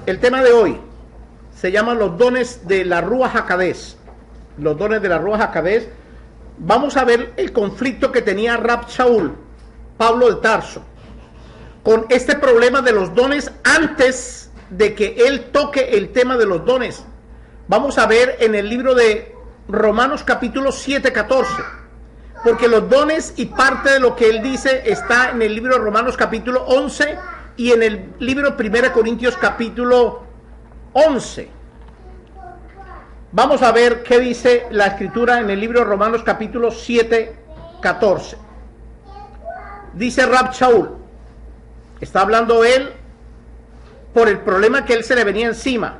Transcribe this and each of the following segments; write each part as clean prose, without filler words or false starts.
El tema de hoy se llama los dones de la Ruach HaKodesh. Los dones de la Ruach HaKodesh. Vamos a ver el conflicto que tenía Rab Shaul, Pablo de Tarso, con este problema de los dones antes de que él toque el tema de los dones. Vamos a ver en el libro de Romanos capítulo 7, 14, porque los dones y parte de lo que él dice está en el libro de Romanos capítulo 11 y en el libro 1 Corintios capítulo 11. Vamos a ver qué dice la escritura en el libro de Romanos capítulo 7, 14. Dice Rab Shaul, está hablando él por el problema que él se le venía encima,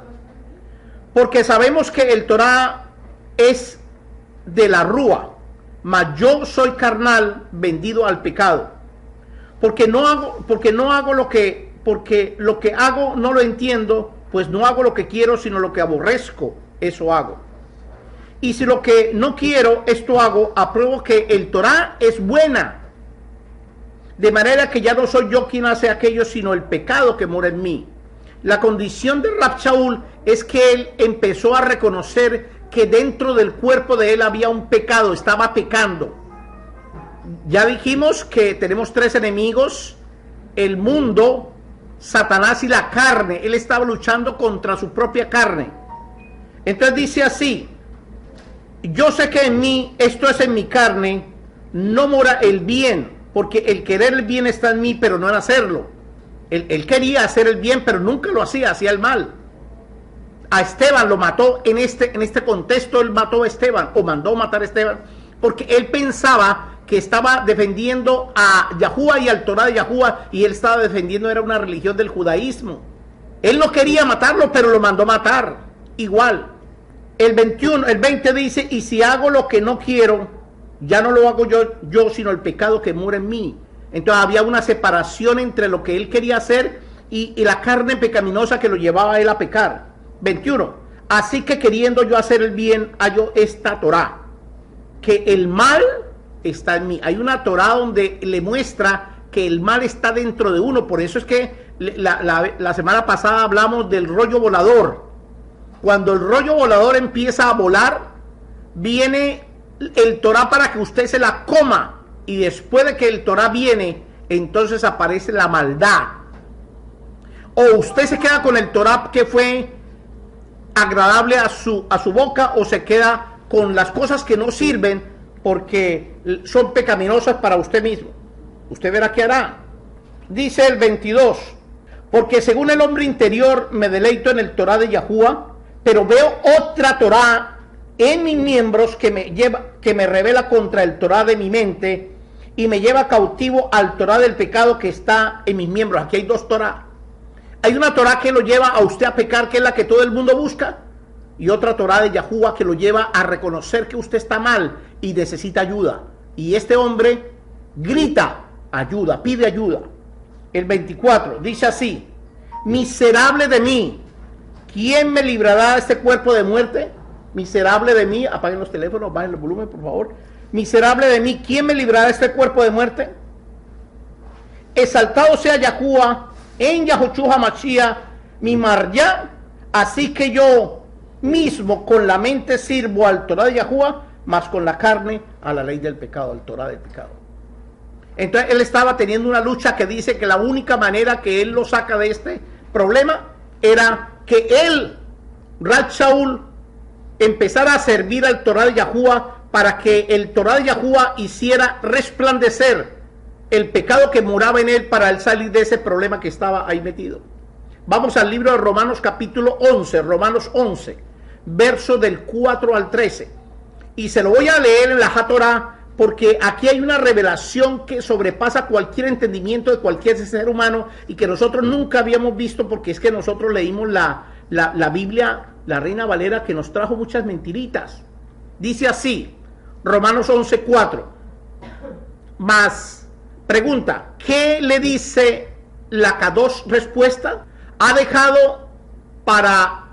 porque sabemos que el Torah es de la Rúa, mas yo soy carnal, vendido al pecado, porque lo que hago no lo entiendo, pues no hago lo que quiero, sino lo que aborrezco, eso hago. Y si lo que no quiero, esto hago, apruebo que el Torah es buena, de manera que ya no soy yo quien hace aquello, sino el pecado que mora en mí. La condición de Rab Shaul es que él empezó a reconocer que dentro del cuerpo de él había un pecado, estaba pecando. Ya dijimos que tenemos tres enemigos: el mundo, Satanás y la carne. Él estaba luchando contra su propia carne. Entonces dice así: yo sé que en mí, esto es en mi carne, no mora el bien, porque el querer el bien está en mí, pero no en hacerlo. Él quería hacer el bien, pero nunca lo hacía el mal. A Esteban lo mató en este contexto. Él mató a Esteban, o mandó matar a Esteban, porque él pensaba que estaba defendiendo a Yahuwah y al Torah de Yahuwah, y él estaba defendiendo, era una religión del judaísmo. Él no quería matarlo, pero lo mandó matar igual. El 20 dice: y si hago lo que no quiero, ya no lo hago yo, sino el pecado que mora en mí. Entonces había una separación entre lo que él quería hacer y la carne pecaminosa que lo llevaba a él a pecar. 21. Así que queriendo yo hacer el bien, hallo esta Torah, que el mal está en mí. Hay una Torah donde le muestra que el mal está dentro de uno. Por eso es que la semana pasada hablamos del rollo volador. Cuando el rollo volador empieza a volar, viene el Torah para que usted se la coma, y después de que el Torah viene, entonces aparece la maldad. O usted se queda con el Torah que fue agradable a su boca, o se queda con las cosas que no sirven porque son pecaminosas para usted mismo. Usted verá qué hará. Dice el 22: porque según el hombre interior me deleito en el Torah de Yahuwah, pero veo otra Torah en mis miembros que me revela contra el Torah de mi mente y me lleva cautivo al Torah del pecado que está en mis miembros. Aquí hay dos Torah. Hay una Torah que lo lleva a usted a pecar, que es la que todo el mundo busca, y otra Torah de Yahuwah que lo lleva a reconocer que usted está mal y necesita ayuda. Y este hombre grita ayuda, pide ayuda. El 24 dice así: miserable de mí, ¿quién me librará de este cuerpo de muerte? Miserable de mí, apaguen los teléfonos, bajen el volumen por favor. Miserable de mí, ¿quién me librará de este cuerpo de muerte? Exaltado sea Yahuwah en Yahushua HaMashiach, mi Marya. Así que yo mismo con la mente sirvo al Torah de Yahuwah, mas con la carne a la ley del pecado, al Torah del pecado. Entonces él estaba teniendo una lucha que dice que la única manera que él lo saca de este problema era que él, Rab Shaul, empezara a servir al Torah de Yahuwah, para que el Torah de Yahuwah hiciera resplandecer el pecado que moraba en él, para él salir de ese problema que estaba ahí metido. Vamos al libro de Romanos capítulo 11, Romanos 11, verso del 4 al 13. Y se lo voy a leer en la Torah, porque aquí hay una revelación que sobrepasa cualquier entendimiento de cualquier ser humano, y que nosotros nunca habíamos visto, porque es que nosotros leímos la Biblia, la Reina Valera, que nos trajo muchas mentiritas. Dice así, Romanos 11, 4. Mas, pregunta, ¿qué le dice la Kadosh? Respuesta: ha dejado para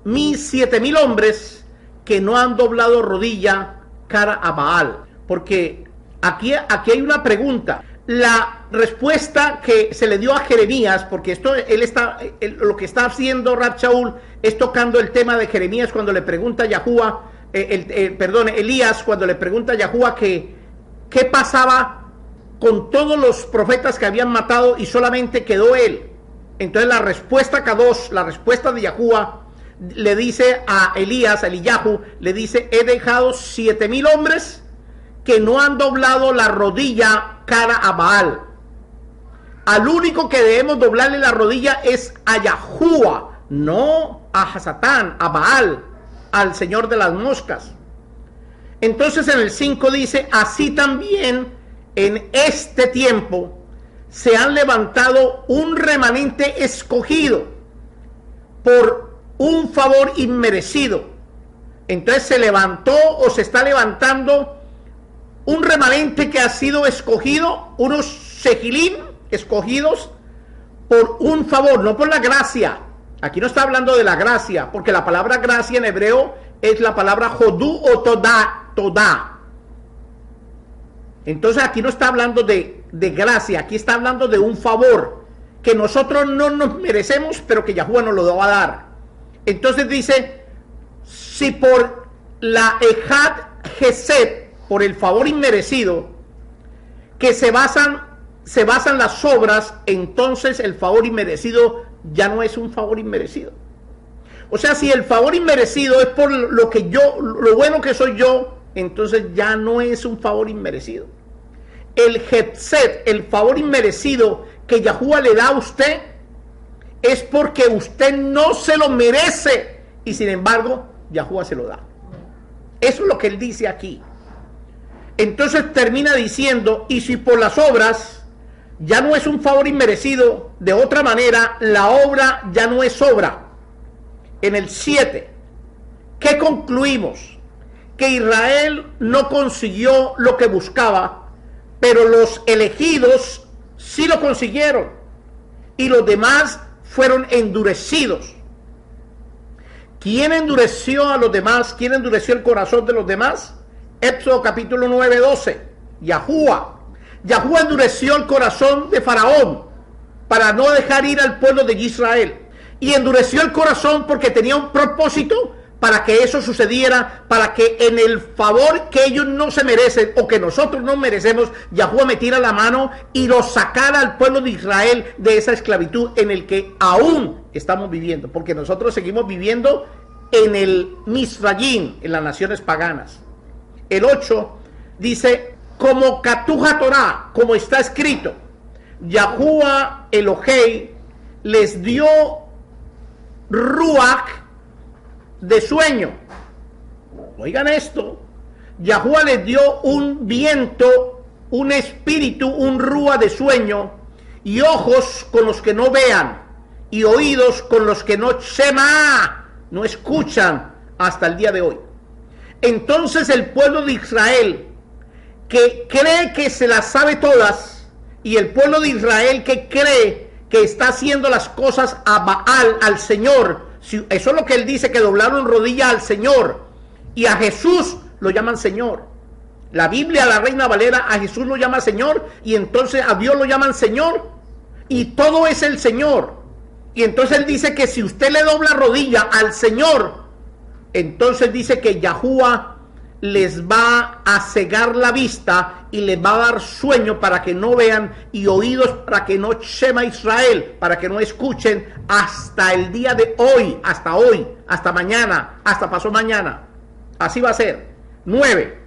mí 7,000 hombres que no han doblado rodilla cara a Baal. Porque aquí hay una pregunta: la respuesta que se le dio a Jeremías, porque esto lo que está haciendo Rab Shaul es tocando el tema de Jeremías cuando le pregunta a Yahuwah, Elías, cuando le pregunta a Yahuwah que qué pasaba con todos los profetas que habían matado y solamente quedó él. Entonces la respuesta Kadosh, la respuesta de Yahuwah, le dice a Elías, a Eliyahu, le dice: he dejado 7,000 hombres que no han doblado la rodilla cara a Baal. Al único que debemos doblarle la rodilla es a Yahuwah, no a Satán, a Baal, al señor de las moscas. Entonces en el 5 dice: así también en este tiempo se han levantado un remanente escogido por un favor inmerecido. Entonces se levantó o se está levantando un remanente que ha sido escogido, unos sejilín escogidos por un favor, no por la gracia. Aquí no está hablando de la gracia, porque la palabra gracia en hebreo es la palabra jodú o todá. Entonces aquí no está hablando de gracia, aquí está hablando de un favor que nosotros no nos merecemos, pero que Yahuwah nos lo va a dar. Entonces dice: si por la Ejad Gesed, por el favor inmerecido, que se basan las obras, entonces el favor inmerecido ya no es un favor inmerecido. O sea, si el favor inmerecido es por lo bueno que soy yo, entonces ya no es un favor inmerecido. El Gesed, el favor inmerecido que Yahuwah le da a usted, es porque usted no se lo merece y sin embargo Yahuwah se lo da. Eso es lo que él dice aquí. Entonces termina diciendo: y si por las obras ya no es un favor inmerecido, de otra manera la obra ya no es obra. En el 7, ¿qué concluimos? Que Israel no consiguió lo que buscaba, pero los elegidos sí lo consiguieron y los demás fueron endurecidos. ¿Quién endureció a los demás? ¿Quién endureció el corazón de los demás? Éxodo capítulo 9, 12. Yahuwah. Yahuwah endureció el corazón de Faraón para no dejar ir al pueblo de Israel. Y endureció el corazón porque tenía un propósito para que eso sucediera, para que en el favor que ellos no se merecen o que nosotros no merecemos, Yahuwah metiera la mano y lo sacara al pueblo de Israel de esa esclavitud en el que aún estamos viviendo, porque nosotros seguimos viviendo en el Misrayim, en las naciones paganas. El 8 dice: como Katuja Torah, como está escrito, Yahuwah Elohei les dio Ruach de sueño. Oigan esto: Yahuwah les dio un viento, un espíritu, un Ruach de sueño, y ojos con los que no vean, y oídos con los que no no escuchan hasta el día de hoy. Entonces el pueblo de Israel, que cree que se las sabe todas, y el pueblo de Israel que cree que está haciendo las cosas a Baal, al Señor, eso es lo que él dice, que doblaron rodilla al Señor, y a Jesús lo llaman Señor. La Biblia, la Reina Valera, a Jesús lo llama Señor, y entonces a Dios lo llaman Señor, y todo es el Señor. Y entonces él dice que si usted le dobla rodilla al Señor, entonces dice que Yahuwah les va a cegar la vista y les va a dar sueño para que no vean, y oídos para que no Shema Israel, para que no escuchen hasta el día de hoy, hasta mañana, hasta pasó mañana. Así va a ser. 9.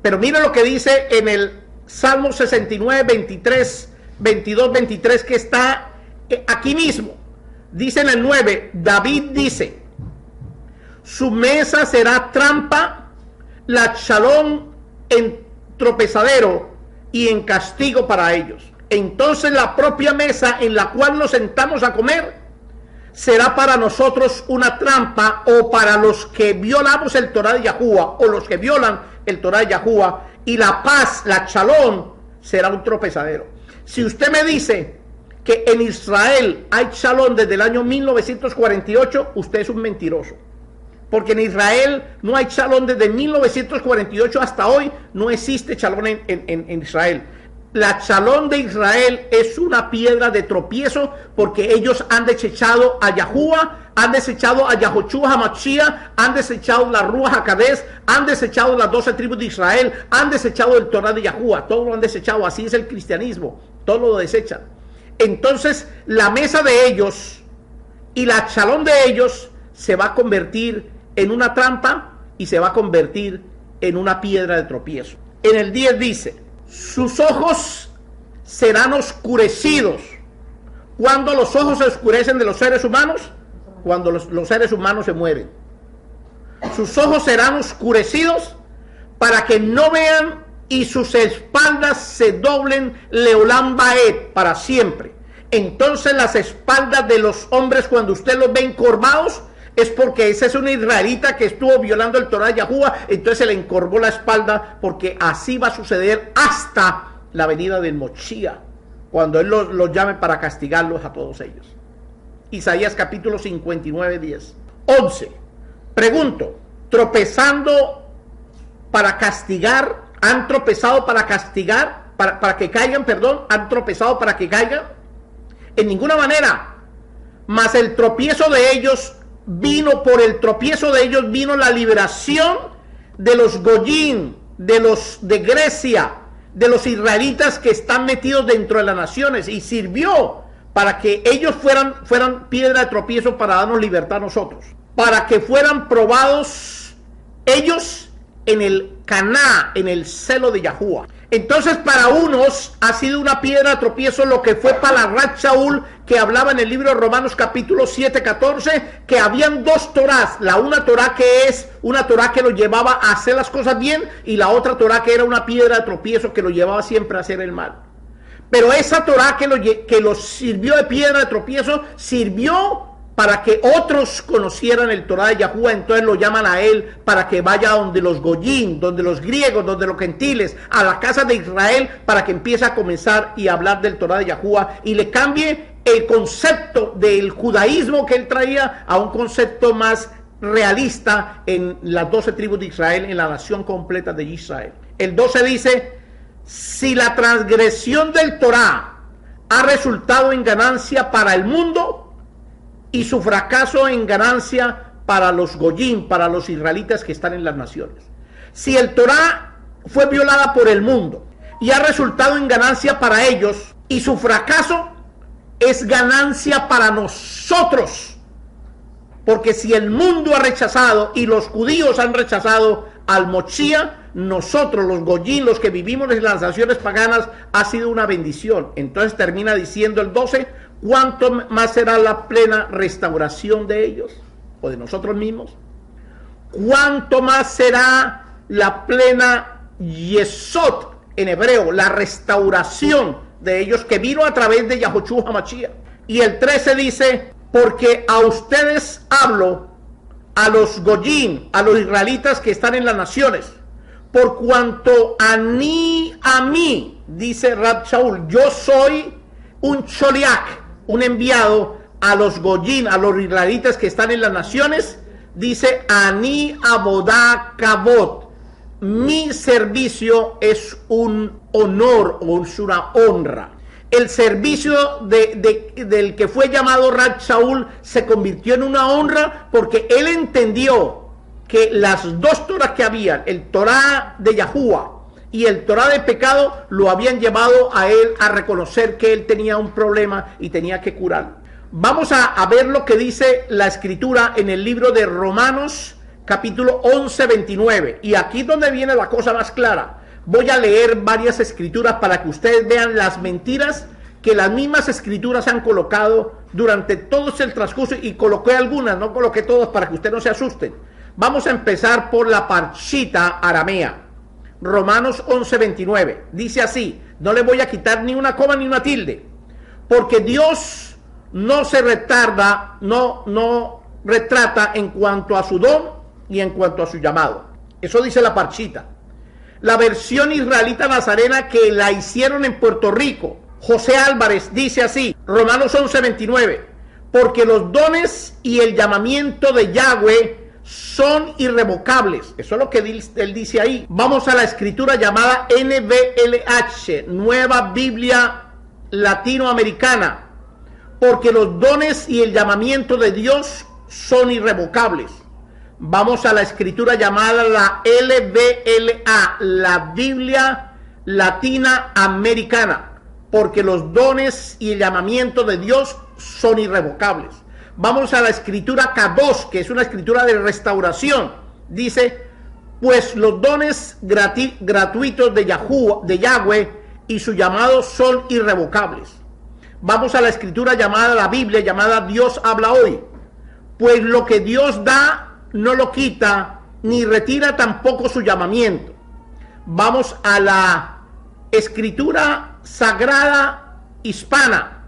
Pero mire lo que dice en el Salmo 69, 23, 22, 23, que está aquí mismo. Dice en el 9, David dice: su mesa será trampa, la shalom en tropezadero y en castigo para ellos. Entonces la propia mesa en la cual nos sentamos a comer será para nosotros una trampa, o para los que violamos el Torah de Yahuwah, o los que violan el Torah de Yahuwah, y la paz, la shalom, será un tropezadero. Si usted me dice que en Israel hay shalom desde el año 1948, usted es un mentiroso. Porque en Israel no hay shalom desde 1948 hasta hoy, no existe shalom en Israel. La Shalom de Israel es una piedra de tropiezo porque ellos han desechado a Yahuwah, han desechado a Yahoshua HaMashiach, han desechado la Ruach HaKodesh, han desechado las 12 tribus de Israel, han desechado el Torah de Yahuwah, todo lo han desechado. Así es el cristianismo, todo lo desechan. Entonces la mesa de ellos y la Shalom de ellos se va a convertir en una trampa y se va a convertir en una piedra de tropiezo. En el 10 dice: sus ojos serán oscurecidos. ¿Cuándo los ojos se oscurecen de los seres humanos? Cuando los seres humanos se mueren. Sus ojos serán oscurecidos para que no vean, y sus espaldas se doblen leolam baed, para siempre. Entonces las espaldas de los hombres, cuando usted los ve encorvados, es porque ese es un israelita que estuvo violando el Torah de Yahuwah, entonces se le encorvó la espalda, porque así va a suceder hasta la venida del Moshiach, cuando él los llame para castigarlos a todos ellos. Isaías capítulo 59, 10. 11. Pregunto, tropezando para castigar, han tropezado para castigar, para que caigan, perdón, han tropezado para que caigan. En ninguna manera. Mas el tropiezo de ellos vino, por el tropiezo de ellos vino la liberación de los Goyim, de los de Grecia, de los israelitas que están metidos dentro de las naciones, y sirvió para que ellos fueran piedra de tropiezo para darnos libertad a nosotros, para que fueran probados ellos en el Caná, en el celo de Yahuwah. Entonces para unos ha sido una piedra de tropiezo lo que fue para Rab Shaul, que hablaba en el libro de Romanos capítulo 7, 14, que habían dos Torás, la una Torá que es una Torá que lo llevaba a hacer las cosas bien, y la otra Torá que era una piedra de tropiezo que lo llevaba siempre a hacer el mal. Pero esa Torá que los sirvió de piedra de tropiezo, sirvió para que otros conocieran el Torah de Yahuwah. Entonces lo llaman a él para que vaya donde los Goyim, donde los griegos, donde los gentiles, a la casa de Israel, para que empiece a comenzar y hablar del Torah de Yahuwah, y le cambie el concepto del judaísmo que él traía a un concepto más realista en las 12 tribus de Israel, en la nación completa de Israel. El 12 dice: si la transgresión del Torah ha resultado en ganancia para el mundo, y su fracaso en ganancia para los Goyim, para los israelitas que están en las naciones. Si el Torah fue violada por el mundo y ha resultado en ganancia para ellos, y su fracaso es ganancia para nosotros, porque si el mundo ha rechazado y los judíos han rechazado al Moshiach, nosotros los Goyim, los que vivimos en las naciones paganas, ha sido una bendición. Entonces termina diciendo el 12: ¿cuánto más será la plena restauración de ellos o de nosotros mismos? ¿Cuánto más será la plena Yesod, en hebreo, la restauración de ellos, que vino a través de Yahoshua HaMashiach? Y el 13 dice: porque a ustedes hablo, a los Goyim, a los israelitas que están en las naciones, por cuanto a mí, dice Rab Shaul, yo soy un Sholiach, un enviado a los Goyim, a los israelitas que están en las naciones. Dice: Ani Abodá Kavod, mi servicio es un honor o es una honra. El servicio del que fue llamado Rab Shaul se convirtió en una honra, porque él entendió que las dos Torahs que habían, el Torah de Yahuwah y el Torah de pecado, lo habían llevado a él a reconocer que él tenía un problema y tenía que curarlo. Vamos a ver lo que dice la escritura en el libro de Romanos capítulo 11, 29. Y aquí es donde viene la cosa más clara. Voy a leer varias escrituras para que ustedes vean las mentiras que las mismas escrituras han colocado durante todo el transcurso, y coloqué algunas, no coloqué todas para que ustedes no se asusten. Vamos a empezar por la parshita aramea. Romanos 11, 29. Dice así: no le voy a quitar ni una coma ni una tilde, porque Dios no se retarda, no retrata en cuanto a su don y en cuanto a su llamado. Eso dice la parshita. La versión israelita nazarena, que la hicieron en Puerto Rico, José Álvarez, dice así: Romanos 11, 29. Porque los dones y el llamamiento de Yahweh son irrevocables. Eso es lo que él dice ahí. Vamos a la escritura llamada NBLH, Nueva Biblia Latinoamericana. Porque los dones y el llamamiento de Dios son irrevocables. Vamos a la escritura llamada la LBLA, la Biblia Latina Americana. Porque los dones y el llamamiento de Dios son irrevocables. Vamos a la escritura K2, que es una escritura de restauración. Dice, pues los dones gratuitos de Yahweh y su llamado son irrevocables. Vamos a la escritura llamada la Biblia, llamada Dios habla hoy. Pues lo que Dios da, no lo quita, ni retira tampoco su llamamiento. Vamos a la escritura sagrada hispana,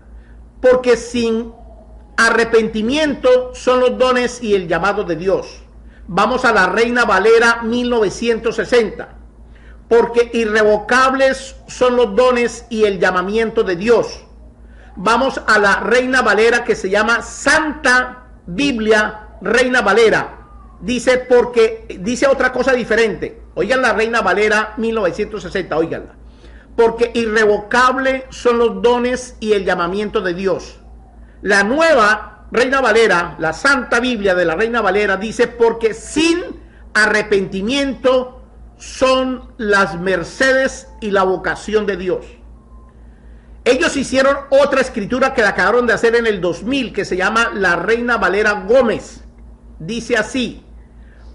porque sin arrepentimiento son los dones y el llamado de Dios. Vamos a la Reina Valera 1960, porque irrevocables son los dones y el llamamiento de Dios. Vamos a la Reina Valera que se llama Santa Biblia Reina Valera. Dice, porque dice otra cosa diferente. Oigan la Reina Valera 1960, oiganla. Porque irrevocables son los dones y el llamamiento de Dios. La nueva Reina Valera, la Santa Biblia de la Reina Valera, dice, porque sin arrepentimiento son las mercedes y la vocación de Dios. Ellos hicieron otra escritura que la acabaron de hacer en el 2000, que se llama la Reina Valera Gómez. Dice así,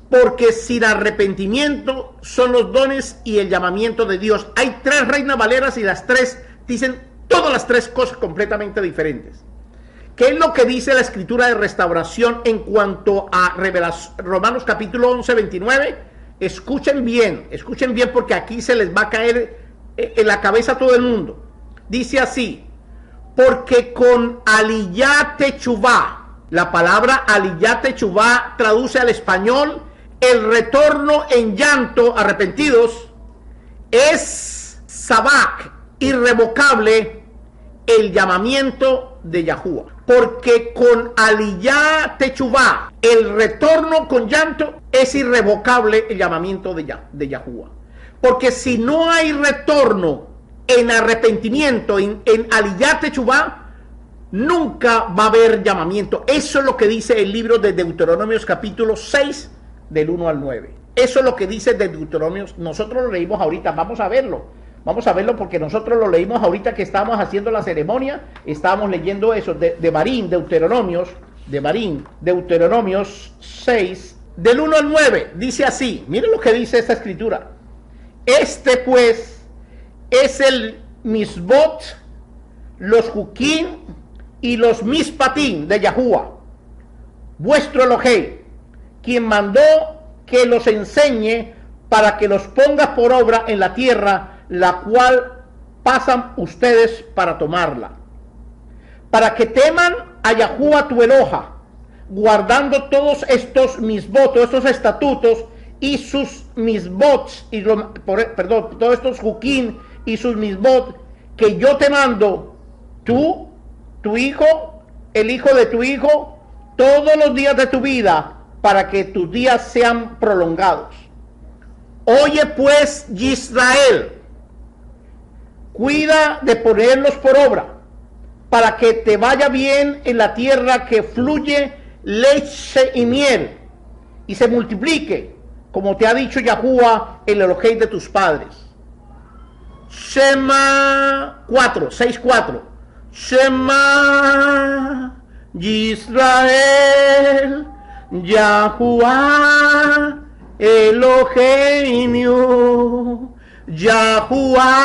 porque sin arrepentimiento son los dones y el llamamiento de Dios. Hay tres Reinas Valeras y las tres dicen todas las tres cosas completamente diferentes. ¿Qué es lo que dice la escritura de restauración en cuanto a Romanos capítulo 11, 29? Escuchen bien porque aquí se les va a caer en la cabeza a todo el mundo. Dice así, porque con aliyá techuvá, la palabra aliyá techuvá traduce al español el retorno en llanto, arrepentidos, es sabak, irrevocable, el llamamiento de Yahuwah. Porque con aliyá techuvá, el retorno con llanto, es irrevocable el llamamiento de Yahuwah. Porque si no hay retorno en arrepentimiento, en aliyá techuvá, nunca va a haber llamamiento. Eso es lo que dice el libro de Deuteronomios capítulo 6, del 1 al 9. Eso es lo que dice de Deuteronomios. Nosotros lo leímos ahorita, vamos a verlo porque nosotros lo leímos ahorita que estábamos haciendo la ceremonia. Estábamos leyendo eso de Barín, Deuteronomios 6, del 1 al 9. Dice así, miren lo que dice esta escritura. Este pues es el misbot, los juquín y los mispatín de Yahuwah, vuestro Elohei, quien mandó que los enseñe para que los pongas por obra en la tierra, la cual pasan ustedes para tomarla. Para que teman a Yahuwah tu Eloha, guardando todos estos misbot, todos estos estatutos y sus misbots, todos estos juquín y sus misbot que yo te mando, tú, tu hijo, el hijo de tu hijo, todos los días de tu vida, para que tus días sean prolongados. Oye pues, Israel, cuida de ponerlos por obra, para que te vaya bien en la tierra que fluye leche y miel, y se multiplique, como te ha dicho Yahuwah, el Elohei de tus padres. Shema 6:4. Shema Israel, Yahuwah Eloheinu, Yahuwah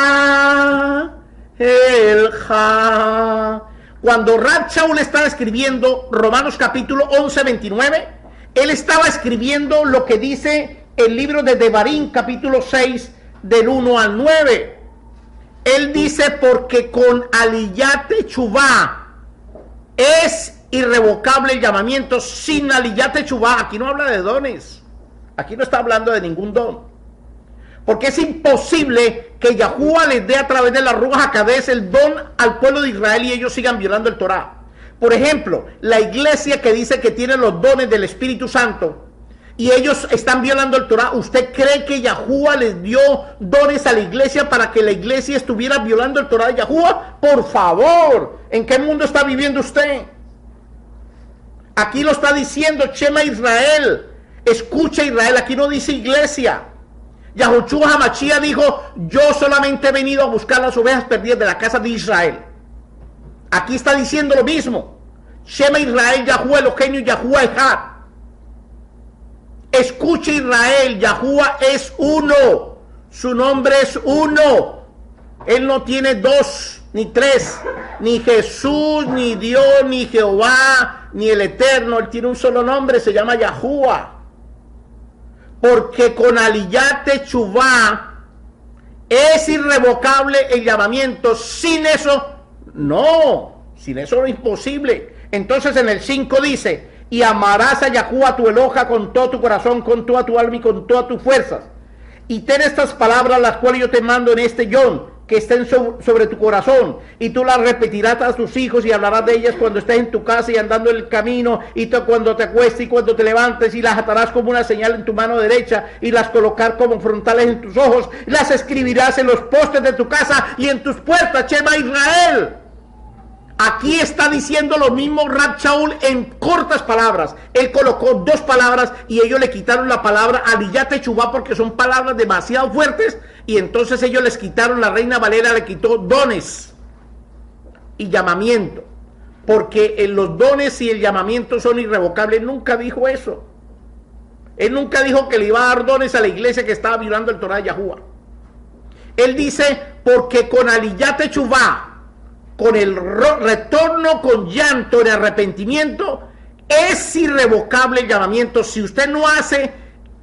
Elja. Cuando Rab Shaul estaba escribiendo Romanos capítulo 11, 29, él estaba escribiendo lo que dice el libro de Devarim capítulo 6, del 1 al 9. Él dice, porque con aliyá techuvá es irrevocable el llamamiento. Sin aliyá techuvá, aquí no habla de dones, aquí no está hablando de ningún don, porque es imposible que Yahuwah les dé a través de la Ruach HaKodesh el don al pueblo de Israel y ellos sigan violando el Torah. Por ejemplo, la iglesia que dice que tiene los dones del Espíritu Santo, y ellos están violando el Torah. ¿Usted cree que Yahuwah les dio dones a la iglesia para que la iglesia estuviera violando el Torah de Yahuwah? Por favor, ¿en qué mundo está viviendo usted? Aquí lo está diciendo Shema Israel. Escucha Israel, aquí no dice iglesia. Yahushua HaMashiach dijo, yo solamente he venido a buscar las ovejas perdidas de la casa de Israel. Aquí está diciendo lo mismo. Shema Israel, Yahuwah Eloheinu, Yahuwah Echad. Escucha Israel, Yahuwah es uno. Su nombre es uno. Él no tiene dos, ni tres. Ni Jesús, ni Dios, ni Jehová, ni el Eterno. Él tiene un solo nombre, se llama Yahuwah. Porque con Aliyat Teshuvah es irrevocable el llamamiento. Sin eso, no. Sin eso es imposible. Entonces en el 5 dice, y amarás a Yahuwah tu Eloja con todo tu corazón, con toda tu alma y con todas tus fuerzas. Y ten estas palabras, las cuales yo te mando en este Yom, que estén sobre tu corazón, y tú las repetirás a tus hijos y hablarás de ellas cuando estés en tu casa y andando en el camino, y cuando te acuestes y cuando te levantes, y las atarás como una señal en tu mano derecha y las colocar como frontales en tus ojos, las escribirás en los postes de tu casa y en tus puertas. Shema Israel. Aquí está diciendo lo mismo Rab Shaul en cortas palabras. Él colocó dos palabras y ellos le quitaron la palabra Aliyat Teshuvah porque son palabras demasiado fuertes, y entonces ellos les quitaron, la Reina Valera le quitó dones y llamamiento, porque los dones y el llamamiento son irrevocables. Él nunca dijo eso. Él nunca dijo que le iba a dar dones a la iglesia que estaba violando el Torah de Yahuwah. Él dice, porque con Aliyat Teshuvah, con el retorno con llanto en arrepentimiento, es irrevocable el llamamiento. Si usted no hace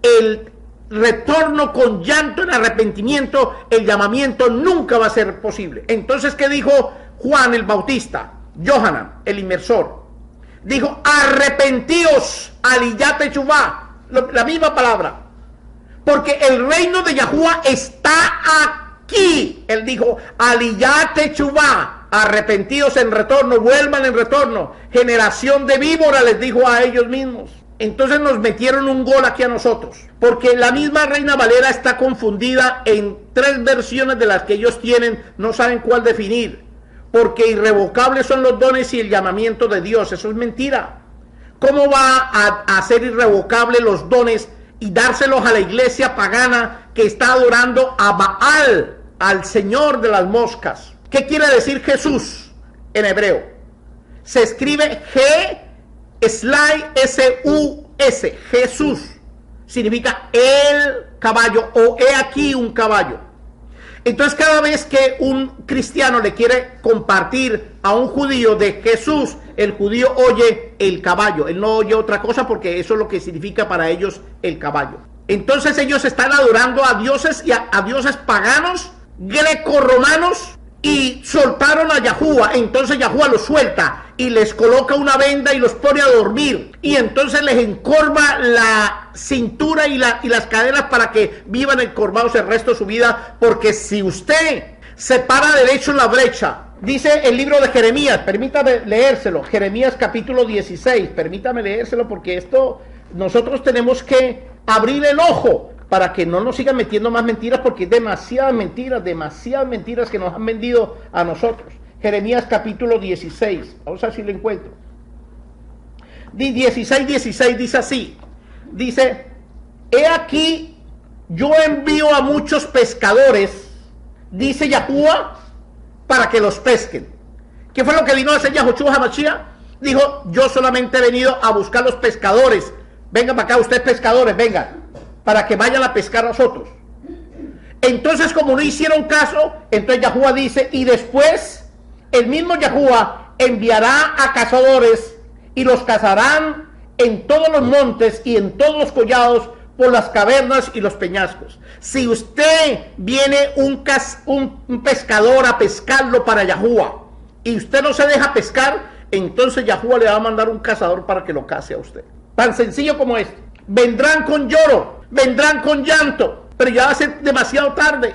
el retorno con llanto en arrepentimiento, el llamamiento nunca va a ser posible. Entonces, ¿qué dijo Juan el Bautista? Yohanan, el inmersor, dijo, arrepentíos, Aliyat Teshuvah, la misma palabra, porque el reino de Yahuwah está aquí. Él dijo, Aliyat Teshuvah, arrepentidos en retorno, vuelvan en retorno. Generación de víbora, les dijo a ellos mismos. Entonces nos metieron un gol aquí a nosotros, porque la misma Reina Valera está confundida en tres versiones de las que ellos tienen, no saben cuál definir, porque irrevocables son los dones y el llamamiento de Dios. Eso es mentira. ¿Cómo va a ser irrevocable los dones y dárselos a la iglesia pagana que está adorando a Baal, al señor de las moscas? ¿Qué quiere decir Jesús en hebreo? Se escribe G/S-U-S. Jesús significa el caballo, o he aquí un caballo. Entonces, cada vez que un cristiano le quiere compartir a un judío de Jesús, el judío oye el caballo. Él no oye otra cosa, porque eso es lo que significa para ellos el caballo. Entonces ellos están adorando a dioses y a dioses paganos, greco-romanos, y soltaron a Yahuwah. Entonces Yahuwah los suelta y les coloca una venda y los pone a dormir, y entonces les encorva la cintura y las caderas para que vivan encorvados el resto de su vida. Porque si usted se para derecho en la brecha, dice el libro de Jeremías, permítame leérselo, Jeremías capítulo 16, permítame leérselo, porque esto nosotros tenemos que abrir el ojo para que no nos sigan metiendo más mentiras, porque es demasiadas mentiras que nos han vendido a nosotros. Jeremías capítulo 16, vamos a ver si lo encuentro. 16 dice así, dice, he aquí yo envío a muchos pescadores, dice Yahuwah, para que los pesquen. ¿Qué fue lo que vino a hacer Yahushua HaMashiach? Dijo, yo solamente he venido a buscar los pescadores. Vengan para acá ustedes pescadores, vengan, para que vayan a pescar a nosotros. Entonces, como no hicieron caso, entonces Yahuwah dice, y después el mismo Yahuwah enviará a cazadores y los cazarán en todos los montes y en todos los collados, por las cavernas y los peñascos. Si usted viene un pescador a pescarlo para Yahuwah y usted no se deja pescar, entonces Yahuwah le va a mandar un cazador para que lo caze a usted. Tan sencillo como esto. Vendrán con lloro, vendrán con llanto, pero ya va a ser demasiado tarde.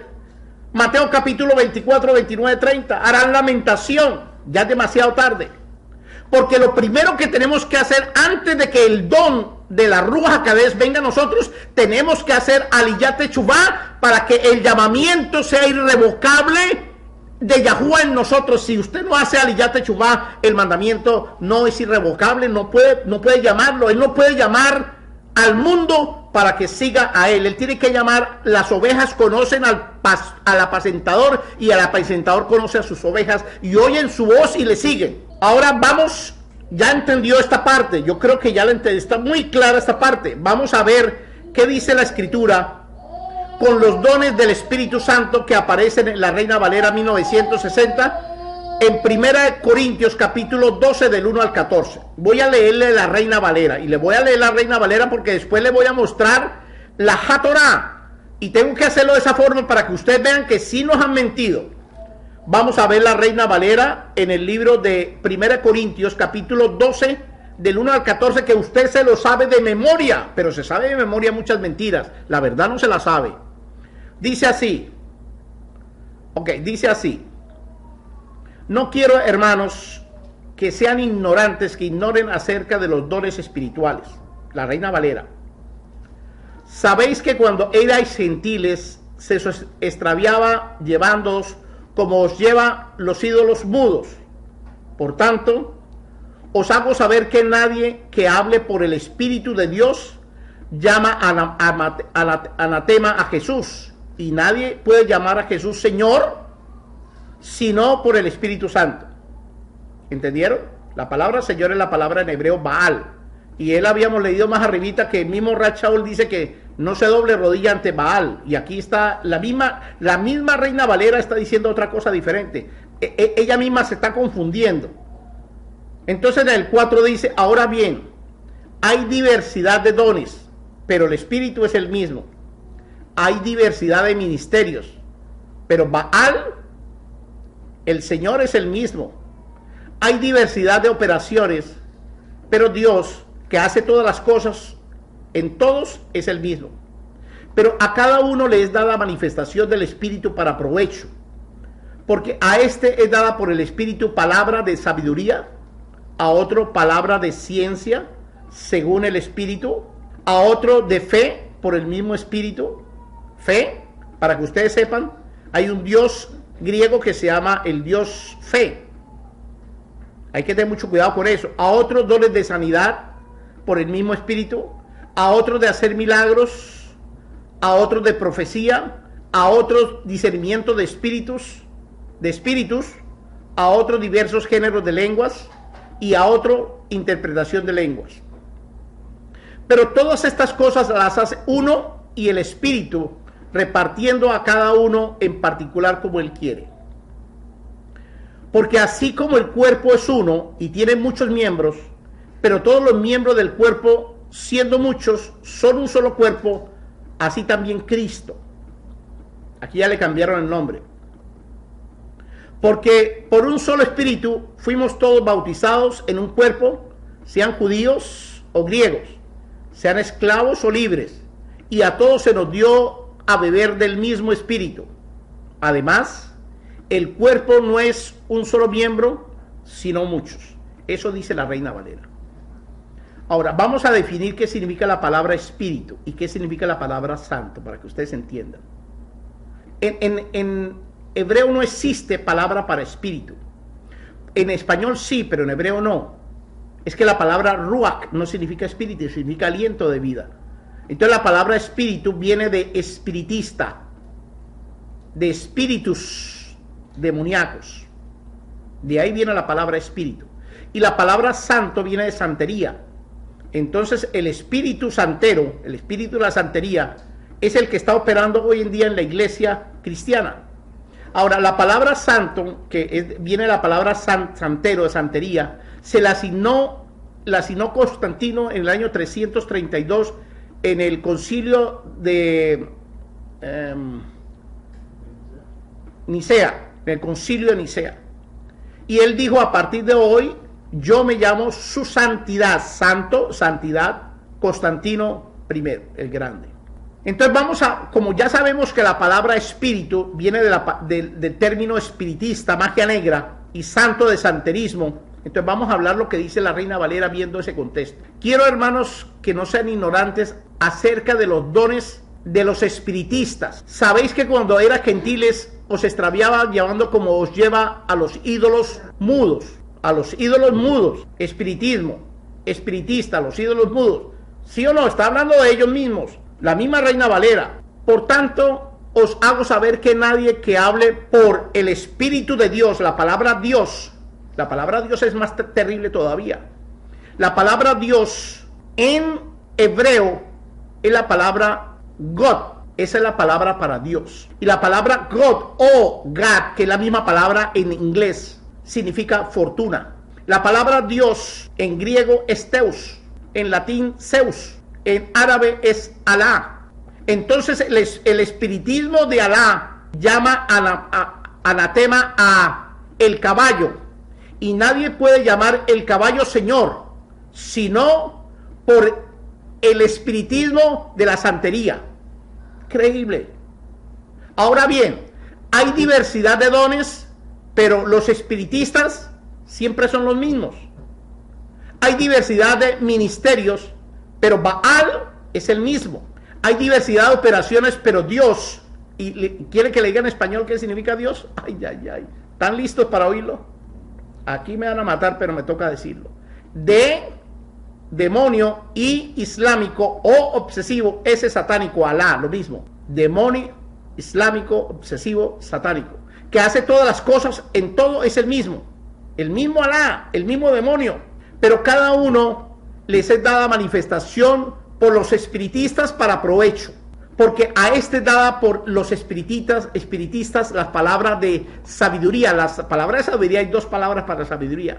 Mateo capítulo 24, 29, 30. Harán lamentación, ya es demasiado tarde. Porque lo primero que tenemos que hacer antes de que el don de la Ruach HaKodesh venga a nosotros, tenemos que hacer Aliyat Teshuvah para que el llamamiento sea irrevocable de Yahuwah en nosotros. Si usted no hace Aliyat Teshuvah, el mandamiento no es irrevocable, no puede llamarlo. Él no puede llamar al mundo para que siga a él. Él tiene que llamar. Las ovejas conocen al apacentador, y el apacentador conoce a sus ovejas y oyen su voz y le siguen. Ahora vamos, ya entendió esta parte, yo creo que ya la entendí, está muy clara esta parte. Vamos a ver qué dice la escritura con los dones del Espíritu Santo que aparecen en la Reina Valera 1960, en 1 Corintios capítulo 12 del 1 al 14. Voy a leerle la Reina Valera, y le voy a leer la Reina Valera porque después le voy a mostrar la HaTorah, y tengo que hacerlo de esa forma para que ustedes vean que sí nos han mentido. Vamos a ver la Reina Valera en el libro de 1 Corintios capítulo 12 del 1 al 14, que usted se lo sabe de memoria, pero se sabe de memoria muchas mentiras, la verdad no se la sabe. Dice así, dice así: no quiero, hermanos, que sean ignorantes, que ignoren acerca de los dones espirituales. La Reina Valera. Sabéis que cuando erais gentiles se os extraviaba llevándoos como os lleva los ídolos mudos. Por tanto, os hago saber que nadie que hable por el Espíritu de Dios llama anatema a Jesús, y nadie puede llamar a Jesús Señor sino por el Espíritu Santo. ¿Entendieron? La palabra Señor es la palabra en hebreo Baal, y él habíamos leído más arribita que el mismo Rab Shaul dice que no se doble rodilla ante Baal, y aquí está la misma Reina Valera está diciendo otra cosa diferente. Ella misma se está confundiendo. Entonces en el 4 dice: ahora bien, hay diversidad de dones, pero el Espíritu es el mismo. Hay diversidad de ministerios, pero Baal, el Señor, es el mismo. Hay diversidad de operaciones, pero Dios, que hace todas las cosas en todos, es el mismo. Pero a cada uno le es dada manifestación del Espíritu para provecho, porque a este es dada por el Espíritu palabra de sabiduría, a otro palabra de ciencia según el Espíritu, a otro de fe por el mismo Espíritu. Fe, para que ustedes sepan, hay un dios griego que se llama el dios fe. Hay que tener mucho cuidado con eso. A otros dones de sanidad por el mismo Espíritu, a otros de hacer milagros, a otros de profecía, a otros discernimiento de espíritus, a otros diversos géneros de lenguas, y a otro interpretación de lenguas. Pero todas estas cosas las hace uno y el Espíritu, repartiendo a cada uno en particular como él quiere. Porque así como el cuerpo es uno y tiene muchos miembros, pero todos los miembros del cuerpo, siendo muchos, son un solo cuerpo, así también Cristo. Aquí ya le cambiaron el nombre. Porque por un solo Espíritu fuimos todos bautizados en un cuerpo, sean judíos o griegos, sean esclavos o libres, y a todos se nos dio a beber del mismo Espíritu. Además, el cuerpo no es un solo miembro, sino muchos. Eso dice la Reina Valera. Ahora, vamos a definir qué significa la palabra Espíritu y qué significa la palabra Santo, para que ustedes entiendan. En hebreo no existe palabra para espíritu. En español sí, pero en hebreo no. Es que la palabra ruach no significa espíritu, significa aliento de vida. Entonces la palabra espíritu viene de espiritista, de espíritus demoníacos. De ahí viene la palabra espíritu. Y la palabra santo viene de santería. Entonces el espíritu santero, el espíritu de la santería, es el que está operando hoy en día en la iglesia cristiana. Ahora, la palabra santo, viene de la palabra santero, de santería, se la asignó Constantino en el año 332 en el concilio de Nicea, en el concilio de Nicea. Y él dijo: a partir de hoy, yo me llamo su santidad, santidad, Constantino I, el Grande. Entonces como ya sabemos que la palabra espíritu viene del término espiritista, magia negra, y santo de santerismo, Entonces vamos a hablar lo que dice la Reina Valera viendo ese contexto. Quiero, hermanos, que no sean ignorantes acerca de los dones de los espiritistas. Sabéis que cuando eran gentiles os extraviaba llevando como os lleva a los ídolos mudos. A los ídolos mudos. Espiritismo. Espiritista, los ídolos mudos. ¿Sí o no? Está hablando de ellos mismos. La misma Reina Valera. Por tanto, os hago saber que nadie que hable por el Espíritu de Dios, la palabra Dios es más terrible todavía. La palabra Dios en hebreo es la palabra God. Esa es la palabra para Dios. Y la palabra God o God, que es la misma palabra en inglés, significa fortuna. La palabra Dios en griego es Teus, en latín Zeus, en árabe es Alá. Entonces el espiritismo de Alá llama anatema a el caballo, y nadie puede llamar el caballo Señor, sino por el espiritismo de la santería. Increíble. Ahora bien, hay diversidad de dones, pero los espiritistas siempre son los mismos. Hay diversidad de ministerios, pero Baal es el mismo. Hay diversidad de operaciones, pero Dios, ¿quiere que le diga en español qué significa Dios? Ay, ay, ay. ¿Están listos para oírlo? Aquí me van a matar, pero me toca decirlo. De demonio y islámico o obsesivo, ese satánico, Alá, lo mismo. Demonio, islámico, obsesivo, satánico. Que hace todas las cosas, en todo es el mismo. El mismo Alá, el mismo demonio. Pero cada uno les es dada manifestación por los espiritistas para provecho. Porque a este es dada por los espiritistas las palabras de sabiduría. Las palabras de sabiduría, hay dos palabras para sabiduría.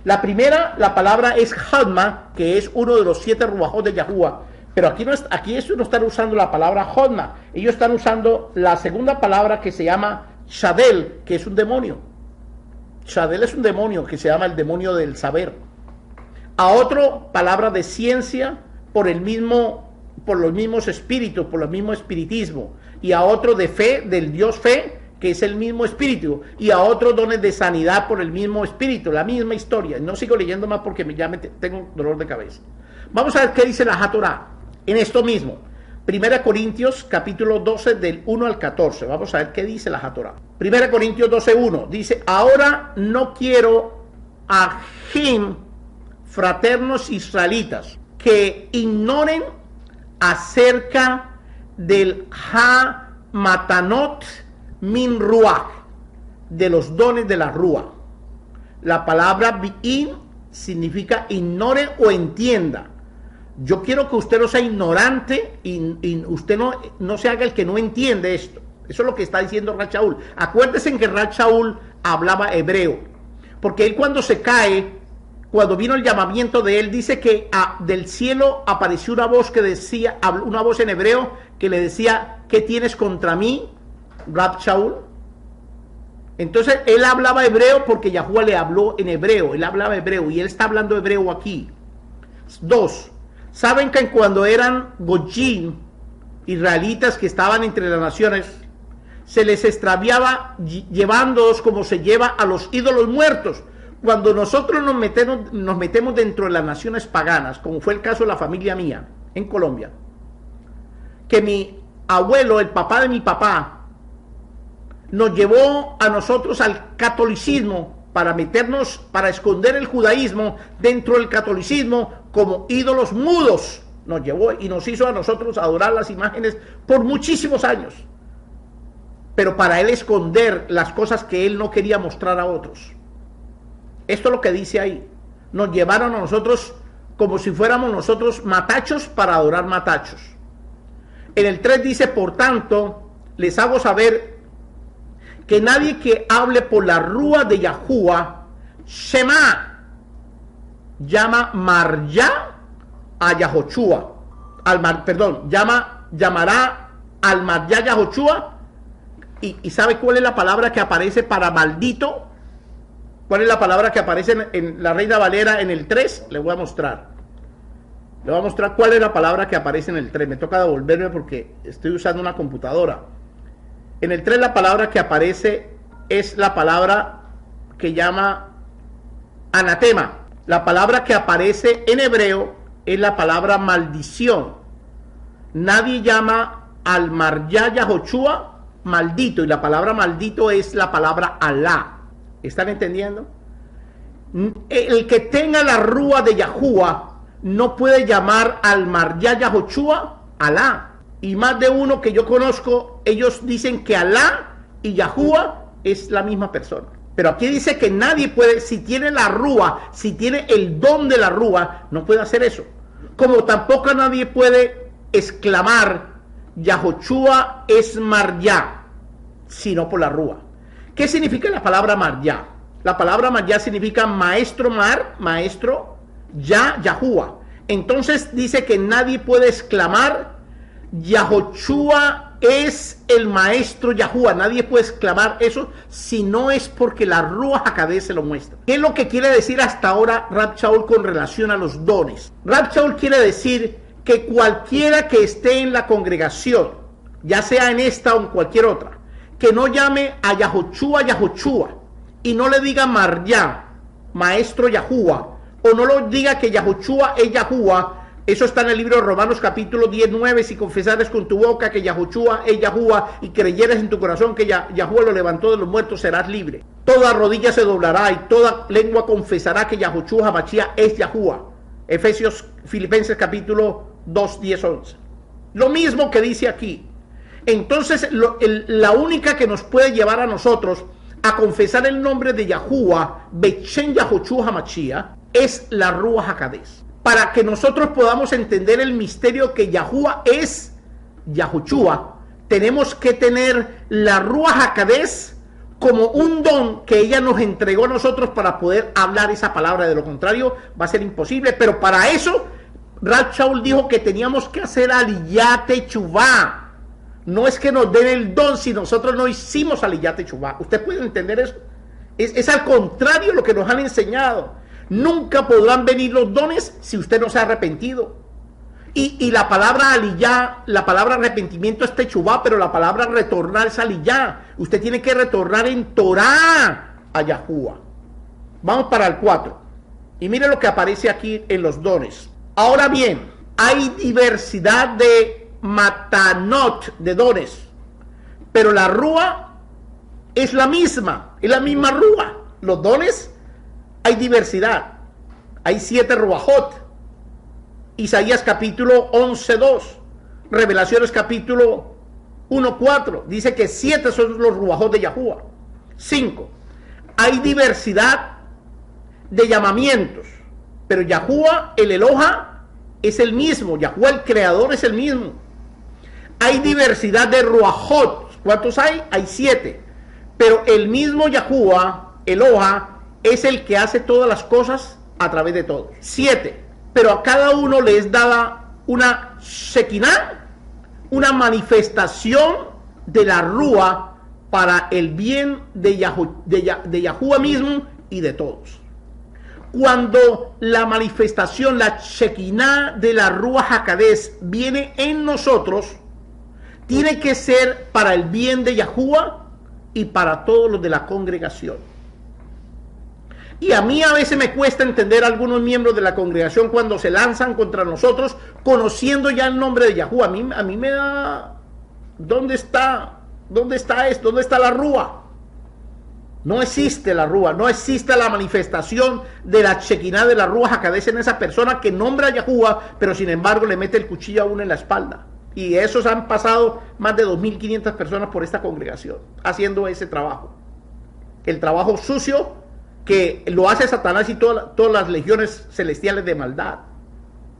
La primera, la palabra es Hodma, que es uno de los 7 ruajos de Yahuwah. Pero aquí ellos no están usando la palabra Hodma. Ellos están usando la segunda palabra que se llama Shadel, que es un demonio. Shadel es un demonio que se llama el demonio del saber. A otro, palabra de ciencia por los mismos espíritus, por el mismo espiritismo. Y a otro de fe, del Dios fe, que es el mismo espíritu, y a otros dones de sanidad por el mismo espíritu, la misma historia. No sigo leyendo más porque tengo dolor de cabeza. Vamos a ver qué dice la Hatorá en esto mismo. 1 Corintios capítulo 12 del 1 al 14. Vamos a ver qué dice la Hatorá. 1 Corintios 12, 1. Dice, ahora no quiero a fraternos israelitas que ignoren acerca del Ha-Matanot Min Ruach, de los dones de la Ruach. La palabra Bi'in significa ignore o entienda. Yo quiero que usted no sea ignorante y usted no se haga el que no entiende esto. Eso es lo que está diciendo Rab Shaul. Acuérdense que Rab Shaul hablaba hebreo, porque él cuando se cae, cuando vino el llamamiento de él, dice que del cielo apareció una voz que decía, una voz en hebreo que le decía, ¿qué tienes contra mí, Rab Shaul? Entonces él hablaba hebreo porque Yahuwah le habló en hebreo. Él hablaba hebreo y él está hablando hebreo aquí. 2. Saben que cuando eran Goyim, israelitas que estaban entre las naciones, se les extraviaba llevándolos como se lleva a los ídolos muertos. Cuando nosotros nos metemos dentro de las naciones paganas, como fue el caso de la familia mía en Colombia, que mi abuelo, el papá de mi papá, nos llevó a nosotros al catolicismo para esconder el judaísmo dentro del catolicismo como ídolos mudos. Nos llevó y nos hizo a nosotros adorar las imágenes por muchísimos años, pero para él esconder las cosas que él no quería mostrar a otros. Esto es lo que dice ahí. Nos llevaron a nosotros como si fuéramos nosotros matachos para adorar matachos. En el 3 dice, por tanto, les hago saber que nadie que hable por la rúa de Yahuwah, Shema, llama Marya a Yahoshua, llamará al Marya Yahoshua, y ¿sabe cuál es la palabra que aparece para maldito? ¿Cuál es la palabra que aparece en la Reina Valera en el 3? Le voy a mostrar. Le voy a mostrar cuál es la palabra que aparece en el 3. Me toca devolverme porque estoy usando una computadora. En el 3 la palabra que aparece es la palabra que llama Anatema. La palabra que aparece en hebreo es la palabra maldición. Nadie llama al Marya Yahoshua maldito, y la palabra maldito es la palabra Alá. ¿Están entendiendo? El que tenga la rúa de Yahuwah no puede llamar al Marya Yahoshua Alá. Y más de uno que yo conozco, ellos dicen que Alá y Yahuwah es la misma persona. Pero aquí dice que nadie puede, si tiene la rúa, si tiene el don de la rúa, no puede hacer eso. Como tampoco nadie puede exclamar Yahoshua es Marya, sino por la rúa. ¿Qué significa la palabra Marya? La palabra Marya significa maestro mar, maestro, Yahuwah. Entonces dice que nadie puede exclamar Yahoshua es el maestro Yahuwah. Nadie puede exclamar eso si no es porque la Ruach HaKodesh se lo muestra. ¿Qué es lo que quiere decir hasta ahora Rab Shaul con relación a los dones? Rab Shaul quiere decir que cualquiera que esté en la congregación, ya sea en esta o en cualquier otra, que no llame a Yahoshua Yahoshua y no le diga Marya, maestro Yahuwah, o no lo diga que Yahoshua es Yahuwah. Eso está en el libro de Romanos capítulo 19. Si confesares con tu boca que Yahoshua es Yahuwah y creyeres en tu corazón que Yahuwah lo levantó de los muertos, serás libre. Toda rodilla se doblará y toda lengua confesará que Yahoshua Hamashiach es Yahuwah. Filipenses capítulo 2, 10, 11. Lo mismo que dice aquí. Entonces la única que nos puede llevar a nosotros a confesar el nombre de Yahuwah, Bechen Yahoshua Hamashiach, es la Ruach HaKodesh. Para que nosotros podamos entender el misterio que Yahuwah es Yahoshua, tenemos que tener la Ruach HaKodesh como un don que ella nos entregó a nosotros para poder hablar esa palabra. De lo contrario va a ser imposible. Pero para eso Rab Shaul dijo que teníamos que hacer Aliyat Teshuvah. No es que nos den el don si nosotros no hicimos Aliyat Teshuvah. ¿Usted puede entender eso? Es al contrario lo que nos han enseñado. Nunca podrán venir los dones si usted no se ha arrepentido. Y la palabra aliyá, la palabra arrepentimiento es techubá, pero la palabra retornar es aliyá. Usted tiene que retornar en Torah a Yahuwah. Vamos para el 4. Y mire lo que aparece aquí en los dones. Ahora bien, hay diversidad de matanot, de dones, pero la rúa es la misma rúa. Los dones, hay diversidad. Hay 7 ruajot. Isaías capítulo 11:2. Revelaciones capítulo 1:4. Dice que 7 son los ruajot de Yahuwah. 5. Hay diversidad de llamamientos. Pero Yahuwah, el Eloha, es el mismo. Yahuwah, el creador, es el mismo. Hay diversidad de ruajot. ¿Cuántos hay? Hay 7. Pero el mismo Yahuwah, Eloha, es el que hace todas las cosas a través de todos. 7. Pero a cada uno le es dada una Shekinah, una manifestación de la Rúa para el bien de Yahuwah mismo y de todos. Cuando la manifestación, la Shekinah de la Ruach HaKodesh viene en nosotros, tiene que ser para el bien de Yahuwah y para todos los de la congregación. Y a mí a veces me cuesta entender a algunos miembros de la congregación cuando se lanzan contra nosotros conociendo ya el nombre de Yahuwah. A mí me da... ¿Dónde está esto? ¿Dónde está la Rúa? No existe la Rúa, no existe la manifestación de la Shekinah de la Ruach HaKodesh en esa persona que nombra a Yahuwah, pero sin embargo le mete el cuchillo a uno en la espalda. Y esos han pasado más de 2.500 personas por esta congregación haciendo ese trabajo. El trabajo sucio que lo hace Satanás y todas las legiones celestiales de maldad.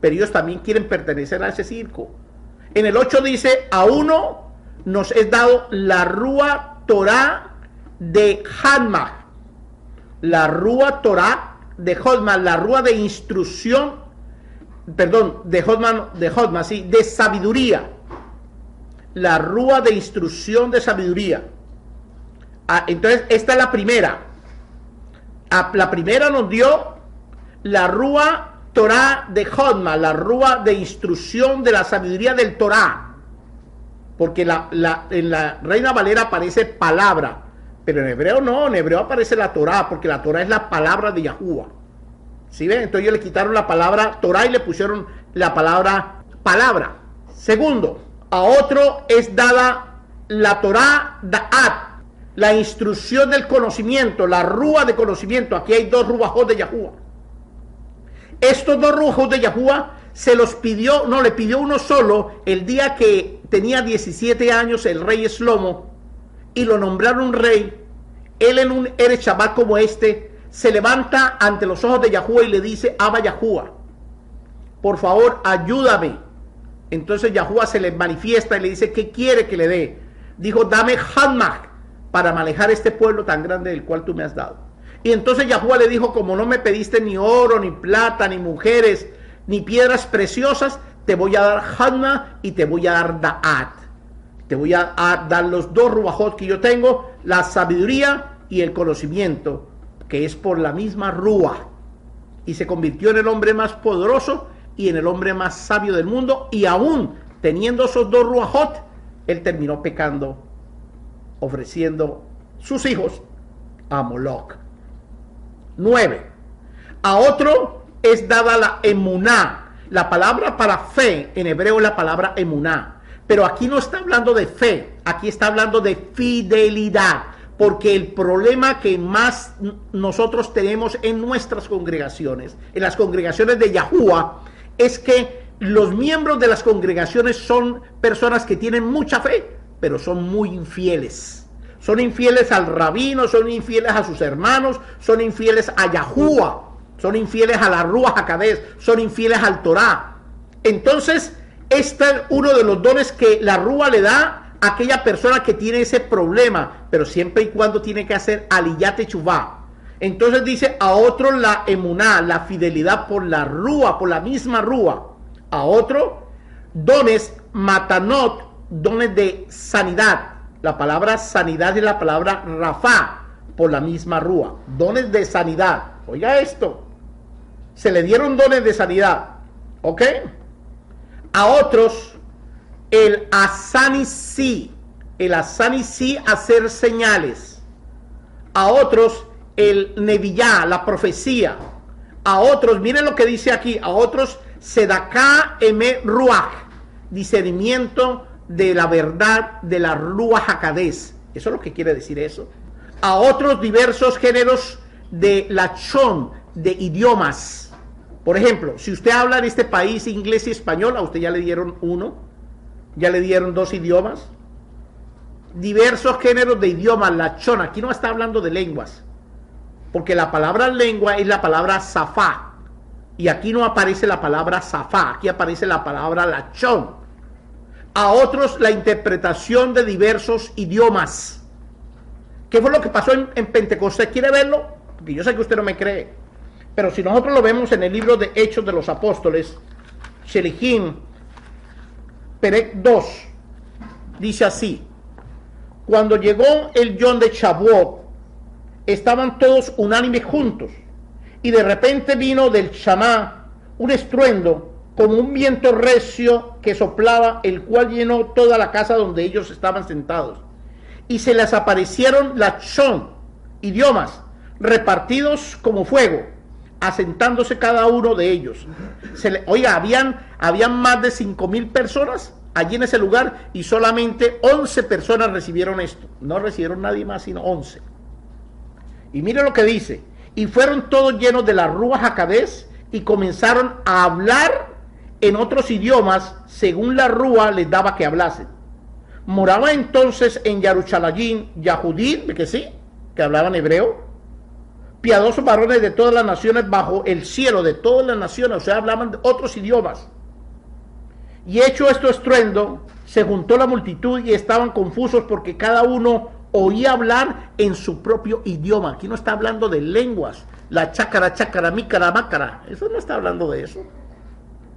Pero ellos también quieren pertenecer a ese circo. En el 8 dice, a uno nos es dado la Rúa Torah de Hadmah. La Rúa Torah de Hadmah, la Rúa de instrucción, perdón, de Hadmah, sí, de sabiduría. La Rúa de instrucción de sabiduría. Entonces, esta es la primera. La primera nos dio la Rúa Torah de Hadmah, la Rúa de instrucción de la sabiduría del Torah. Porque en la Reina Valera aparece palabra, pero en hebreo no, en hebreo aparece la Torah, porque la Torah es la palabra de Yahuwah. ¿Sí ven? Entonces ellos le quitaron la palabra Torah y le pusieron la palabra palabra. Segundo, a otro es dada la Torah Da'at, la instrucción del conocimiento, la rúa de conocimiento. Aquí hay dos ruajot de Yahuwah. Estos dos ruajot de Yahuwah se los pidió, no, le pidió uno solo el día que tenía 17 años el rey Shlomo y lo nombraron rey. Él en un Eretz Shabbat como este se levanta ante los ojos de Yahuwah y le dice: Abba Yahuwah, por favor ayúdame. Entonces Yahuwah se le manifiesta y le dice: ¿qué quiere que le dé? Dijo: dame Hanmach para manejar este pueblo tan grande del cual tú me has dado. Y entonces Yahuwah le dijo: como no me pediste ni oro, ni plata, ni mujeres, ni piedras preciosas, te voy a dar Hanmach y te voy a dar Da'at. Te voy a dar los dos ruajot que yo tengo, la sabiduría y el conocimiento, que es por la misma rúa. Y se convirtió en el hombre más poderoso y en el hombre más sabio del mundo, y aún teniendo esos dos ruajot, él terminó pecando, ofreciendo sus hijos a Moloch. 9. A otro es dada la emuná. La palabra para fe en hebreo es la palabra emuná. Pero aquí no está hablando de fe, aquí está hablando de fidelidad. Porque el problema que más nosotros tenemos en nuestras congregaciones, en las congregaciones de Yahuwah, es que los miembros de las congregaciones son personas que tienen mucha fe, pero son muy infieles. Son infieles al rabino, son infieles a sus hermanos, son infieles a Yahuwah, son infieles a la Ruach HaKodesh, son infieles al Torah. Entonces, este es uno de los dones que la Ruach le da a aquella persona que tiene ese problema, pero siempre y cuando tiene que hacer aliyat teshuvah. Entonces dice: a otro la emuná, la fidelidad por la Ruach, por la misma Ruach. A otro, dones matanot, dones de sanidad. La palabra sanidad es la palabra rafá, por la misma Ruach. Dones de sanidad. Oiga esto. Se le dieron dones de sanidad. ¿Ok? A otros, el asani-sí. El asani-sí, hacer señales. A otros, el nevillá, la profecía. A otros, miren lo que dice aquí. A otros, sedaká eme ruach, discernimiento de la verdad de la Ruach HaKodesh. Eso es lo que quiere decir eso. A otros, diversos géneros de lachón, de idiomas. Por ejemplo, si usted habla en este país inglés y español, a usted ya le dieron uno, ya le dieron dos idiomas. Diversos géneros de idiomas, lachón. Aquí no está hablando de lenguas, porque la palabra lengua es la palabra safá. Y aquí no aparece la palabra safá, aquí aparece la palabra lachón. A otros, la interpretación de diversos idiomas. ¿Qué fue lo que pasó en Pentecostés? ¿Quiere verlo? Porque yo sé que usted no me cree. Pero si nosotros lo vemos en el libro de Hechos de los Apóstoles, Shelihim, Perek 2, dice así: cuando llegó el Yom de Shavuot, estaban todos unánimes juntos, y de repente vino del Shamá un estruendo como un viento recio que soplaba, el cual llenó toda la casa donde ellos estaban sentados. Y se les aparecieron lachón, idiomas, repartidos como fuego, asentándose cada uno de ellos. Oiga, habían más de 5,000 personas allí en ese lugar, y solamente 11 personas recibieron esto. No recibieron nadie más, sino 11. Y mire lo que dice: y fueron todos llenos de la Ruach HaKodesh, y comenzaron a hablar en otros idiomas, según la Ruach les daba que hablasen. Moraba entonces en Yarushalayim, Yahudí, que sí, que hablaban hebreo, piadosos varones de todas las naciones bajo el cielo, de todas las naciones, o sea, hablaban de otros idiomas. Y hecho esto estruendo, se juntó la multitud y estaban confusos, porque cada uno oía hablar en su propio idioma. Aquí no está hablando de lenguas, la chácara, chácara, mícara, mácara. Eso no está hablando de eso.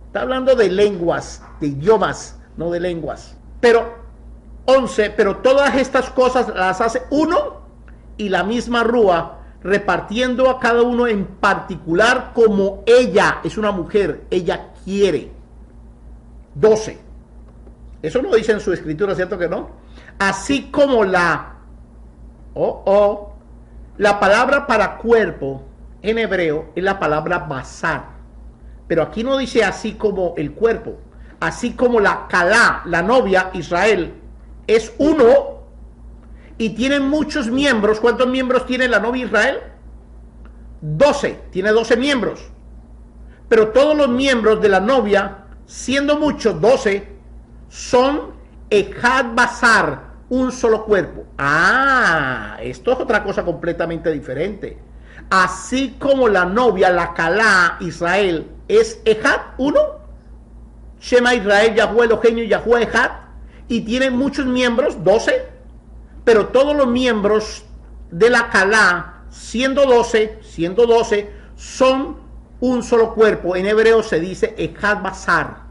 Está hablando de lenguas, de idiomas, no de lenguas. Pero 11, pero todas estas cosas las hace uno y la misma Rúa, repartiendo a cada uno en particular como ella es una mujer, ella quiere. 12. Eso no dice en su escritura, ¿cierto que no? Así como la palabra para cuerpo en hebreo es la palabra basar. Pero aquí no dice así como el cuerpo. Así como la calá, la novia, Israel, es uno y tiene muchos miembros. ¿Cuántos miembros tiene la novia Israel? 12. Tiene 12 miembros. Pero todos los miembros de la novia, siendo muchos, 12, son Ejad Basar, un solo cuerpo. Ah, esto es otra cosa completamente diferente. Así como la novia, la calá, Israel, es Ejad, uno, Shema Israel, Yahuwah Eloheinu, Yahuwah Ejad, y tiene muchos miembros, 12, pero todos los miembros de la calá, siendo 12, son un solo cuerpo. En hebreo se dice Ejad Basar.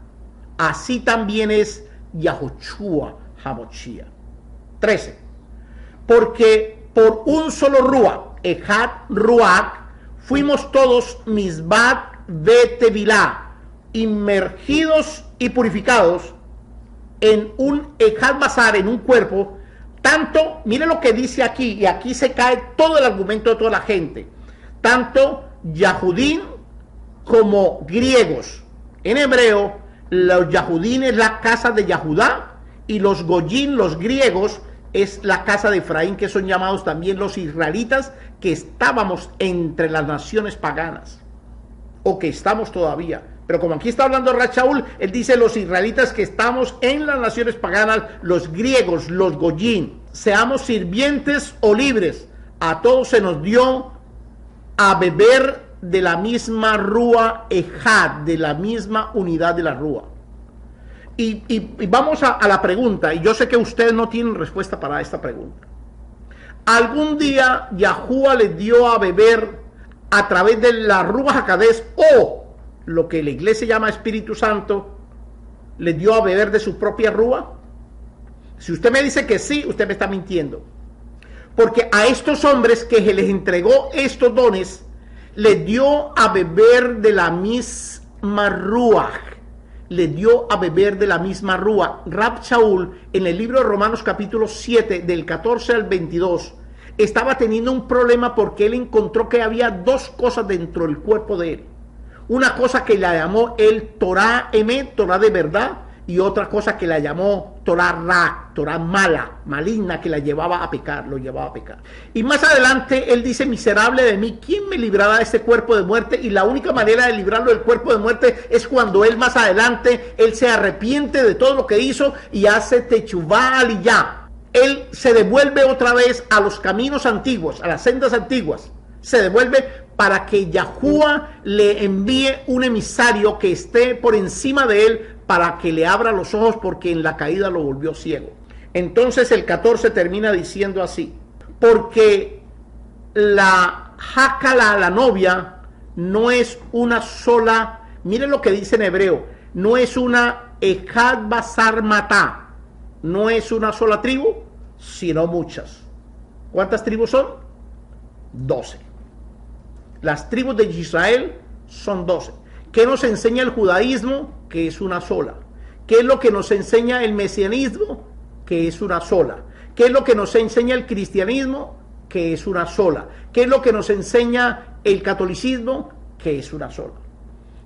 Así también es Yahoshua Hamoshia. 13. Porque por un solo Ruach, Ejad Ruach, fuimos todos Misbat Betevilá, inmergidos y purificados en un Ejad Basar, en un cuerpo. Tanto, mire lo que dice aquí, y aquí se cae todo el argumento de toda la gente, tanto Yahudín como griegos. En hebreo, los Yahudín es la casa de Yahudá, y los Goyín, los griegos, es la casa de Efraín, que son llamados también los israelitas, que estábamos entre las naciones paganas, o que estamos todavía. Pero como aquí está hablando Rab Shaul, él dice los israelitas que estamos en las naciones paganas, los griegos, los Goyín, seamos sirvientes o libres, a todos se nos dio a beber de la misma Rúa Ejad, de la misma unidad de la Rúa. Y vamos a la pregunta, y yo sé que ustedes no tienen respuesta para esta pregunta. ¿Algún día Yahuwah les dio a beber a través de la Rúa HaKadosh, o lo que la iglesia llama Espíritu Santo, les dio a beber de su propia Rúa? Si usted me dice que sí, usted me está mintiendo. Porque a estos hombres que se les entregó estos dones, les dio a beber de la misma Ruach. Les dio a beber de la misma Ruach. Rab Shaul, en el libro de Romanos capítulo 7, del 14 al 22, estaba teniendo un problema porque él encontró que había dos cosas dentro del cuerpo de él. Una cosa que la llamó el Torah Emet, Torah de verdad, y otra cosa que la llamó Torah Ra, Torah mala, maligna, que la llevaba a pecar, lo llevaba a pecar. Y más adelante él dice: miserable de mí, ¿quién me librará de este cuerpo de muerte? Y la única manera de librarlo del cuerpo de muerte es cuando él más adelante, él se arrepiente de todo lo que hizo y hace techuvá aliyá. Él se devuelve otra vez a los caminos antiguos, a las sendas antiguas. Se devuelve para que Yahuwah le envíe un emisario que esté por encima de él, para que le abra los ojos, porque en la caída lo volvió ciego. Entonces el 14 termina diciendo así: porque la Hakala, la novia, no es una sola, miren lo que dice en hebreo, no es una Ejad Basar Matá, no es una sola tribu, sino muchas. ¿Cuántas tribus son? 12. Las tribus de Israel son 12. ¿Qué nos enseña el judaísmo? Que es una sola. ¿Qué es lo que nos enseña el mesianismo? Que es una sola. ¿Qué es lo que nos enseña el cristianismo? Que es una sola. ¿Qué es lo que nos enseña el catolicismo? Que es una sola.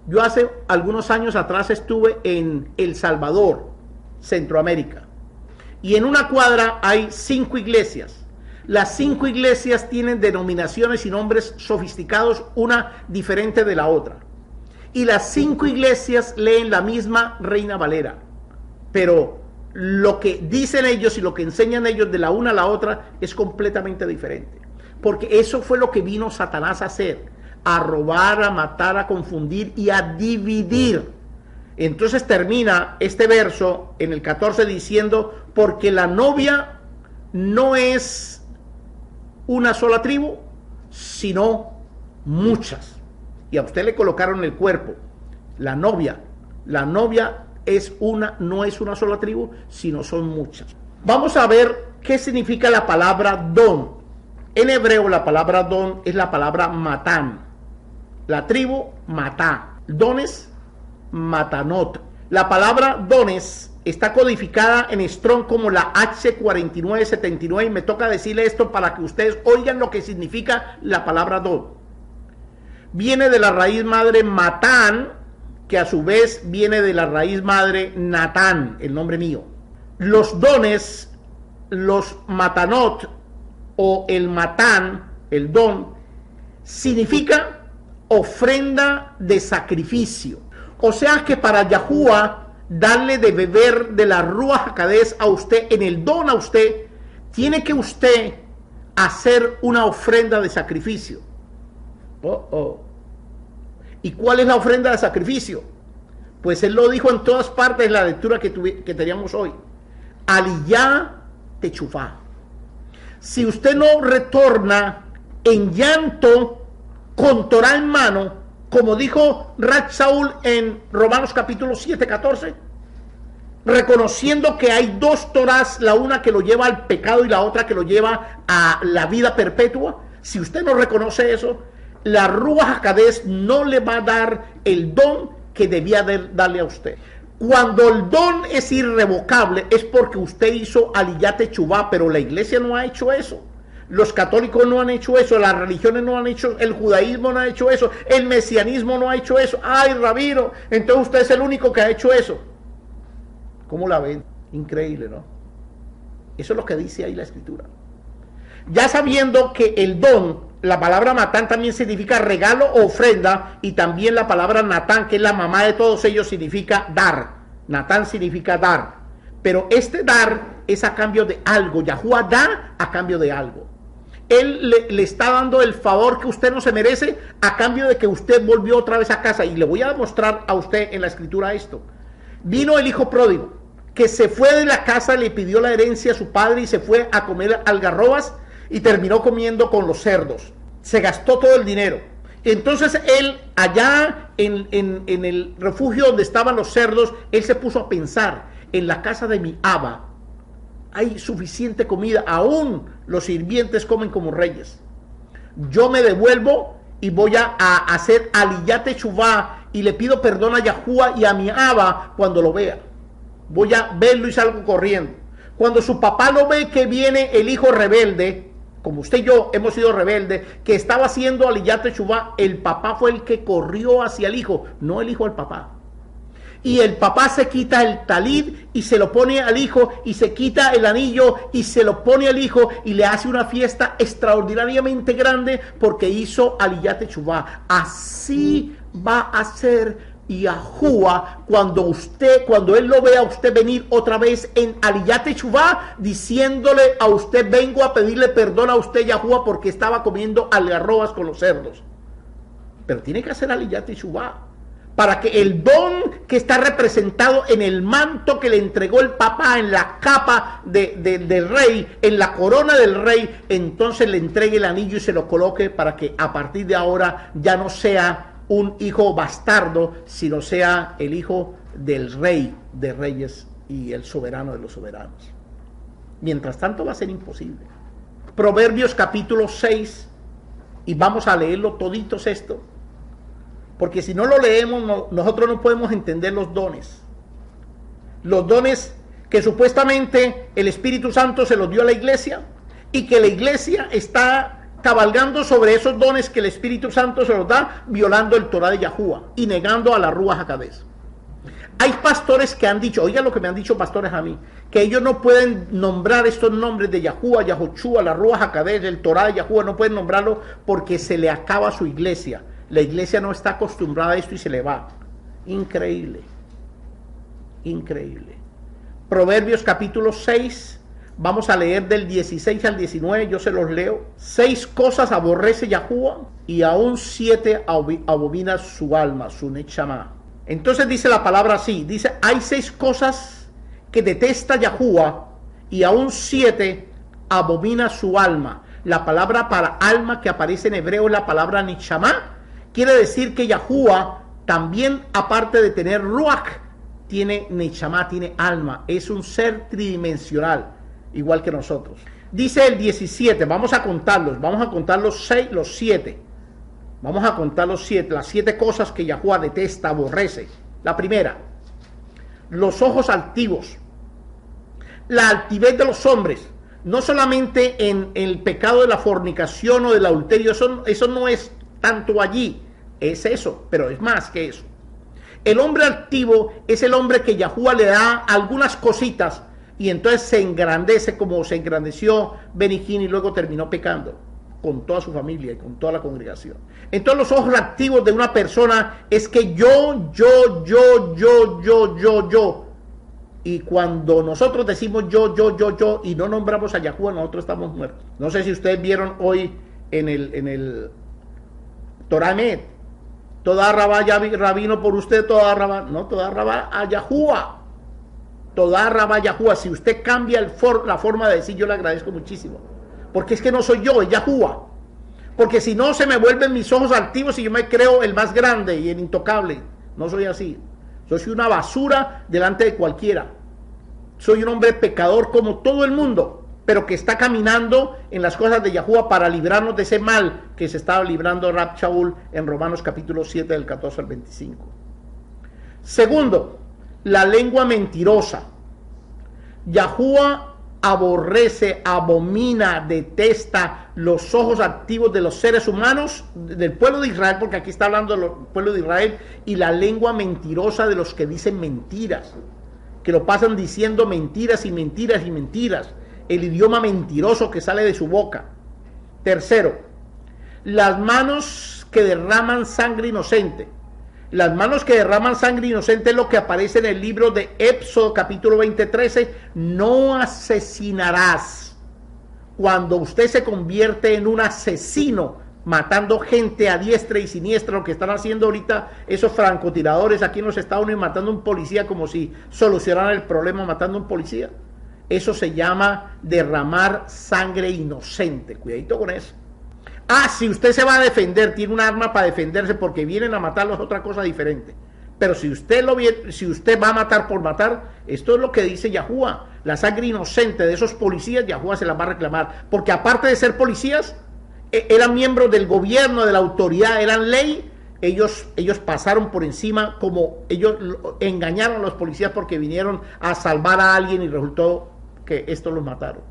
Yo hace algunos años atrás estuve en El Salvador, Centroamérica, y en una cuadra hay 5 iglesias. Las 5 iglesias tienen denominaciones y nombres sofisticados, una diferente de la otra. Y las 5 iglesias leen la misma Reina Valera. Pero lo que dicen ellos y lo que enseñan ellos de la una a la otra es completamente diferente. Porque eso fue lo que vino Satanás a hacer: a robar, a matar, a confundir y a dividir. Entonces termina este verso en el 14 diciendo: porque la novia no es una sola tribu, sino muchas. Y a usted le colocaron el cuerpo. La novia es una, no es una sola tribu, sino son muchas. Vamos a ver qué significa la palabra don. En hebreo la palabra don es la palabra matán. La tribu matá. Dones, matanot. La palabra dones está codificada en Strong como la H4979, y me toca decirle esto para que ustedes oigan lo que significa la palabra don. viene de la raíz madre Matán, que a su vez viene de la raíz madre Natán, el nombre mío. Los dones, los matanot o el matán, el don, significa ofrenda de sacrificio. O sea que para Yahuwah darle de beber de la Ruach HaKodesh a usted, en el don a usted, tiene que usted hacer una ofrenda de sacrificio. ¿Y cuál es la ofrenda de sacrificio? Pues él lo dijo en todas partes de la lectura que teníamos hoy. Aliyá techufá. Si usted no retorna en llanto con Torah en mano, como dijo Rab Shaul en Romanos capítulo 7, 14, reconociendo que hay dos Torás, la una que lo lleva al pecado y la otra que lo lleva a la vida perpetua, si usted no reconoce eso, la Ruach HaKodesh no le va a dar el don que debía darle a usted. Cuando el don es irrevocable es porque usted hizo Aliyá Techuvá, pero la iglesia no ha hecho eso. Los católicos no han hecho eso, las religiones no han hecho, el judaísmo no ha hecho eso, el mesianismo no ha hecho eso. Ay, rabino, entonces usted es el único que ha hecho eso. ¿Cómo la ven? Increíble, ¿no? Eso es lo que dice ahí la escritura. Ya sabiendo que el don, la palabra matán también significa regalo o ofrenda, y también la palabra Natán, que es la mamá de todos ellos, significa dar. Natán significa dar. Pero este dar es a cambio de algo. Yahuwah da a cambio de algo. Él le está dando el favor que usted no se merece a cambio de que usted volvió otra vez a casa. Y le voy a demostrar a usted en la escritura esto. Vino el hijo pródigo, que se fue de la casa, le pidió la herencia a su padre y se fue a comer algarrobas y terminó comiendo con los cerdos. Se gastó todo el dinero. Entonces él, allá en el refugio donde estaban los cerdos, él se puso a pensar: en la casa de mi Abba hay suficiente comida, aún los sirvientes comen como reyes. Yo me devuelvo y voy a hacer Aliyá Techuvá y le pido perdón a Yahuwah y a mi Abba cuando lo vea. Voy a verlo y salgo corriendo. Cuando su papá lo ve que viene el hijo rebelde, como usted y yo hemos sido rebeldes, que estaba haciendo Aliyá Techuvá, el papá fue el que corrió hacia el hijo, no el hijo al papá. Y el papá se quita el talid y se lo pone al hijo, y se quita el anillo y se lo pone al hijo, y le hace una fiesta extraordinariamente grande porque hizo Aliyá Techuvá. Así va a ser Yahuwah cuando él lo vea a usted venir otra vez en Aliyá Techuvá, diciéndole a usted: vengo a pedirle perdón a usted, Yahuwah, porque estaba comiendo algarrobas con los cerdos. Pero tiene que hacer Aliyá Techuvá para que el don que está representado en el manto que le entregó el papá, en la capa del rey, en la corona del rey, entonces le entregue el anillo y se lo coloque, para que a partir de ahora ya no sea un hijo bastardo, sino sea el hijo del rey de reyes y el soberano de los soberanos. Mientras tanto va a ser imposible. Proverbios capítulo 6, y vamos a leerlo toditos esto, porque si no lo leemos, nosotros no podemos entender los dones. Los dones que supuestamente el Espíritu Santo se los dio a la iglesia, y que la iglesia está cabalgando sobre esos dones que el Espíritu Santo se los da, violando el Torah de Yahuwah y negando a la Ruach HaKodesh. Hay pastores que han dicho, oigan lo que me han dicho pastores a mí, que ellos no pueden nombrar estos nombres de Yahuwah, Yahoshua, la Ruach HaKodesh, el Torah de Yahuwah, no pueden nombrarlo porque se le acaba su iglesia. La iglesia no está acostumbrada a esto y se le va. Increíble. Increíble. Proverbios capítulo 6, vamos a leer del 16 al 19, yo se los leo. 6 cosas aborrece Yahuwah, y aún 7 abomina su alma, su nechama. Entonces dice la palabra así, dice: hay 6 cosas que detesta Yahuwah, y aún 7 abomina su alma. La palabra para alma que aparece en hebreo es la palabra nechama. Quiere decir que Yahuwah también, aparte de tener ruach, tiene nechama, tiene alma. Es un ser tridimensional, igual que nosotros. Dice el 17, vamos a contarlos, vamos a contar los 7. Vamos a contar los 7, las 7 cosas que Yahuwah detesta, aborrece. La primera, los ojos altivos, la altivez de los hombres. No solamente en el pecado de la fornicación o del adulterio, eso no es tanto allí, Es eso, pero es más que eso. El hombre altivo es el hombre que Yahuwah le da algunas cositas y entonces se engrandece como se engrandeció Benijín y luego terminó pecando con toda su familia y con toda la congregación. Entonces los ojos activos de una persona es que yo. Y cuando nosotros decimos yo y no nombramos a Yahuwah, nosotros estamos muertos. No sé si ustedes vieron hoy en el Torah Emet, toda rabá rabino por usted, toda rabá, no, toda rabá a Yahuwah. Toda rabá Yahuwah. Si usted cambia la forma de decir, yo le agradezco muchísimo. Porque es que no soy yo, es Yahuwah. Porque si no, se me vuelven mis ojos altivos y yo me creo el más grande y el intocable. No soy así. Yo soy una basura delante de cualquiera. Soy un hombre pecador como todo el mundo, pero que está caminando en las cosas de Yahuwah para librarnos de ese mal que se estaba librando Rab Shaul en Romanos capítulo 7 del 14 al 25. Segundo, la lengua mentirosa. Yahuwah aborrece, abomina, detesta los ojos activos de los seres humanos, del pueblo de Israel, porque aquí está hablando del pueblo de Israel, y la lengua mentirosa de los que dicen mentiras, que lo pasan diciendo mentiras y mentiras y mentiras, el idioma mentiroso que sale de su boca. Tercero, las manos que derraman sangre inocente. Las manos que derraman sangre inocente es lo que aparece en el libro de Éxodo capítulo 20:13. No asesinarás. Cuando usted se convierte en un asesino, matando gente a diestra y siniestra, lo que están haciendo ahorita esos francotiradores aquí en los Estados Unidos, matando a un policía como si solucionaran el problema matando a un policía. Eso se llama derramar sangre inocente. Cuidadito con eso. Ah, si usted se va a defender, tiene un arma para defenderse porque vienen a matarlo, es otra cosa diferente. Pero si usted va a matar por matar, esto es lo que dice Yahuwah. La sangre inocente de esos policías, Yahuwah se la va a reclamar. Porque aparte de ser policías, eran miembros del gobierno, de la autoridad, eran ley. Ellos pasaron por encima, como ellos engañaron a los policías porque vinieron a salvar a alguien y resultó que estos los mataron.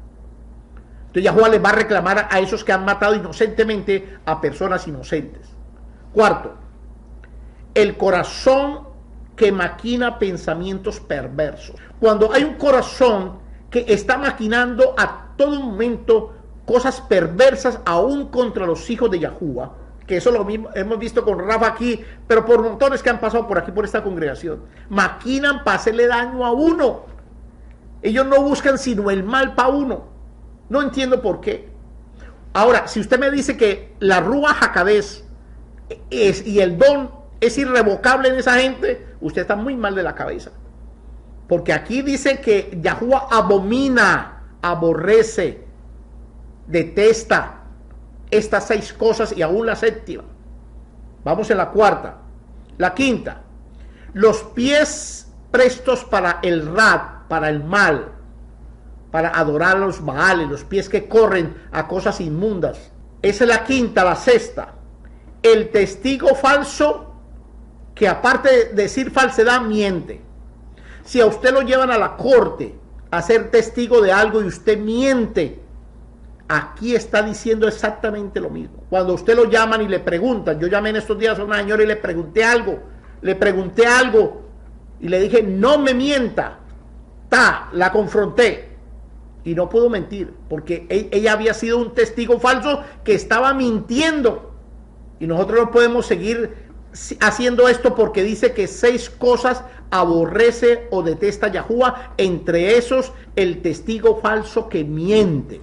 Entonces Yahuwah les va a reclamar a esos que han matado inocentemente a personas inocentes. Cuarto, el corazón que maquina pensamientos perversos. Cuando hay un corazón que está maquinando a todo momento cosas perversas aún contra los hijos de Yahuwah, que eso lo mismo hemos visto con Rafa aquí, pero por montones que han pasado por aquí, por esta congregación, maquinan para hacerle daño a uno. Ellos no buscan sino el mal para uno. No entiendo por qué. Ahora, si usted me dice que la Ruach HaKodesh y el don es irrevocable en esa gente, usted está muy mal de la cabeza. Porque aquí dice que Yahuwah abomina, aborrece, detesta estas 6 cosas y aún la séptima. Vamos en la cuarta. La quinta, los pies prestos para el rat, para el mal, para adorar a los Baales, los pies que corren a cosas inmundas. Esa es la quinta. La sexta, el testigo falso, que aparte de decir falsedad, miente. Si a usted lo llevan a la corte a ser testigo de algo y usted miente, aquí está diciendo exactamente lo mismo. Cuando usted lo llaman y le preguntan, yo llamé en estos días a una señora y le pregunté algo y le dije, no me mienta. La confronté y no pudo mentir, porque ella había sido un testigo falso que estaba mintiendo. Y nosotros no podemos seguir haciendo esto porque dice que 6 cosas aborrece o detesta Yahuwah, entre esos el testigo falso que miente.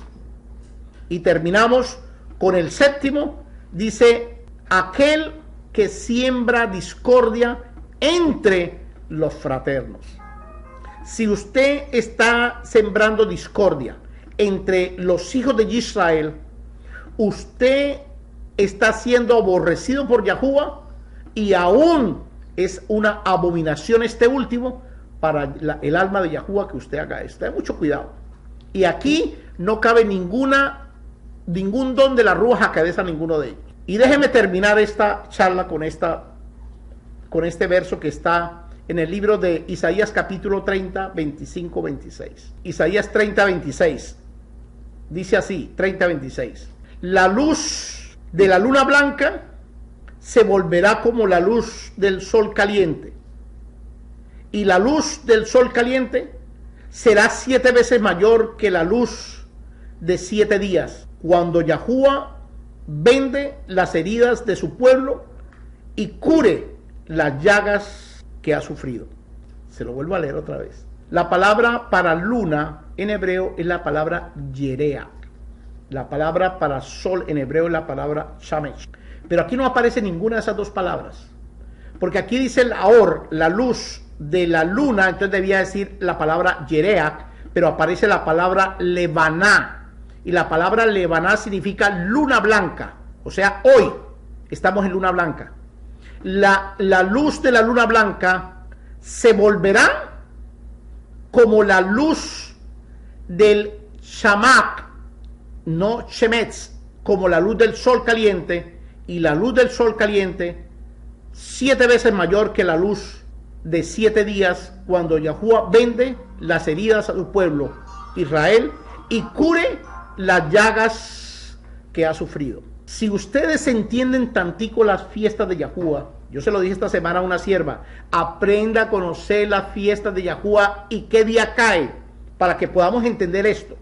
Y terminamos con el séptimo, dice, aquel que siembra discordia entre los fraternos. Si usted está sembrando discordia entre los hijos de Israel, usted está siendo aborrecido por Yahuwah y aún es una abominación este último para el alma de Yahuwah que usted haga esto. Ten mucho cuidado. Y aquí no cabe ningún don de la Ruach HaKodesh a ninguno de ellos. Y déjeme terminar esta charla con este verso que está en el libro de Isaías capítulo 30, 25, 26. Isaías 30, 26. Dice así, 30, 26. La luz de la luna blanca se volverá como la luz del sol caliente. Y la luz del sol caliente será 7 veces mayor que la luz de 7 días, cuando Yahuwah vende las heridas de su pueblo y cure las llagas que ha sufrido. Se lo vuelvo a leer otra vez. La palabra para luna en hebreo es la palabra yerea. La palabra para sol en hebreo es la palabra shamesh. Pero aquí no aparece ninguna de esas dos palabras. Porque aquí dice el aor, la luz de la luna, entonces debía decir la palabra yerea, pero aparece la palabra levaná. Y la palabra levaná significa luna blanca. O sea, hoy estamos en luna blanca. La luz de la luna blanca se volverá como la luz del shamak, no shemetz, como la luz del sol caliente, y la luz del sol caliente 7 veces mayor que la luz de 7 días, cuando Yahuwah vende las heridas a su pueblo Israel y cure las llagas que ha sufrido. Si ustedes entienden tantico las fiestas de Yahuwah, yo se lo dije esta semana a una sierva, aprenda a conocer las fiestas de Yahuwah y qué día cae, para que podamos entender esto.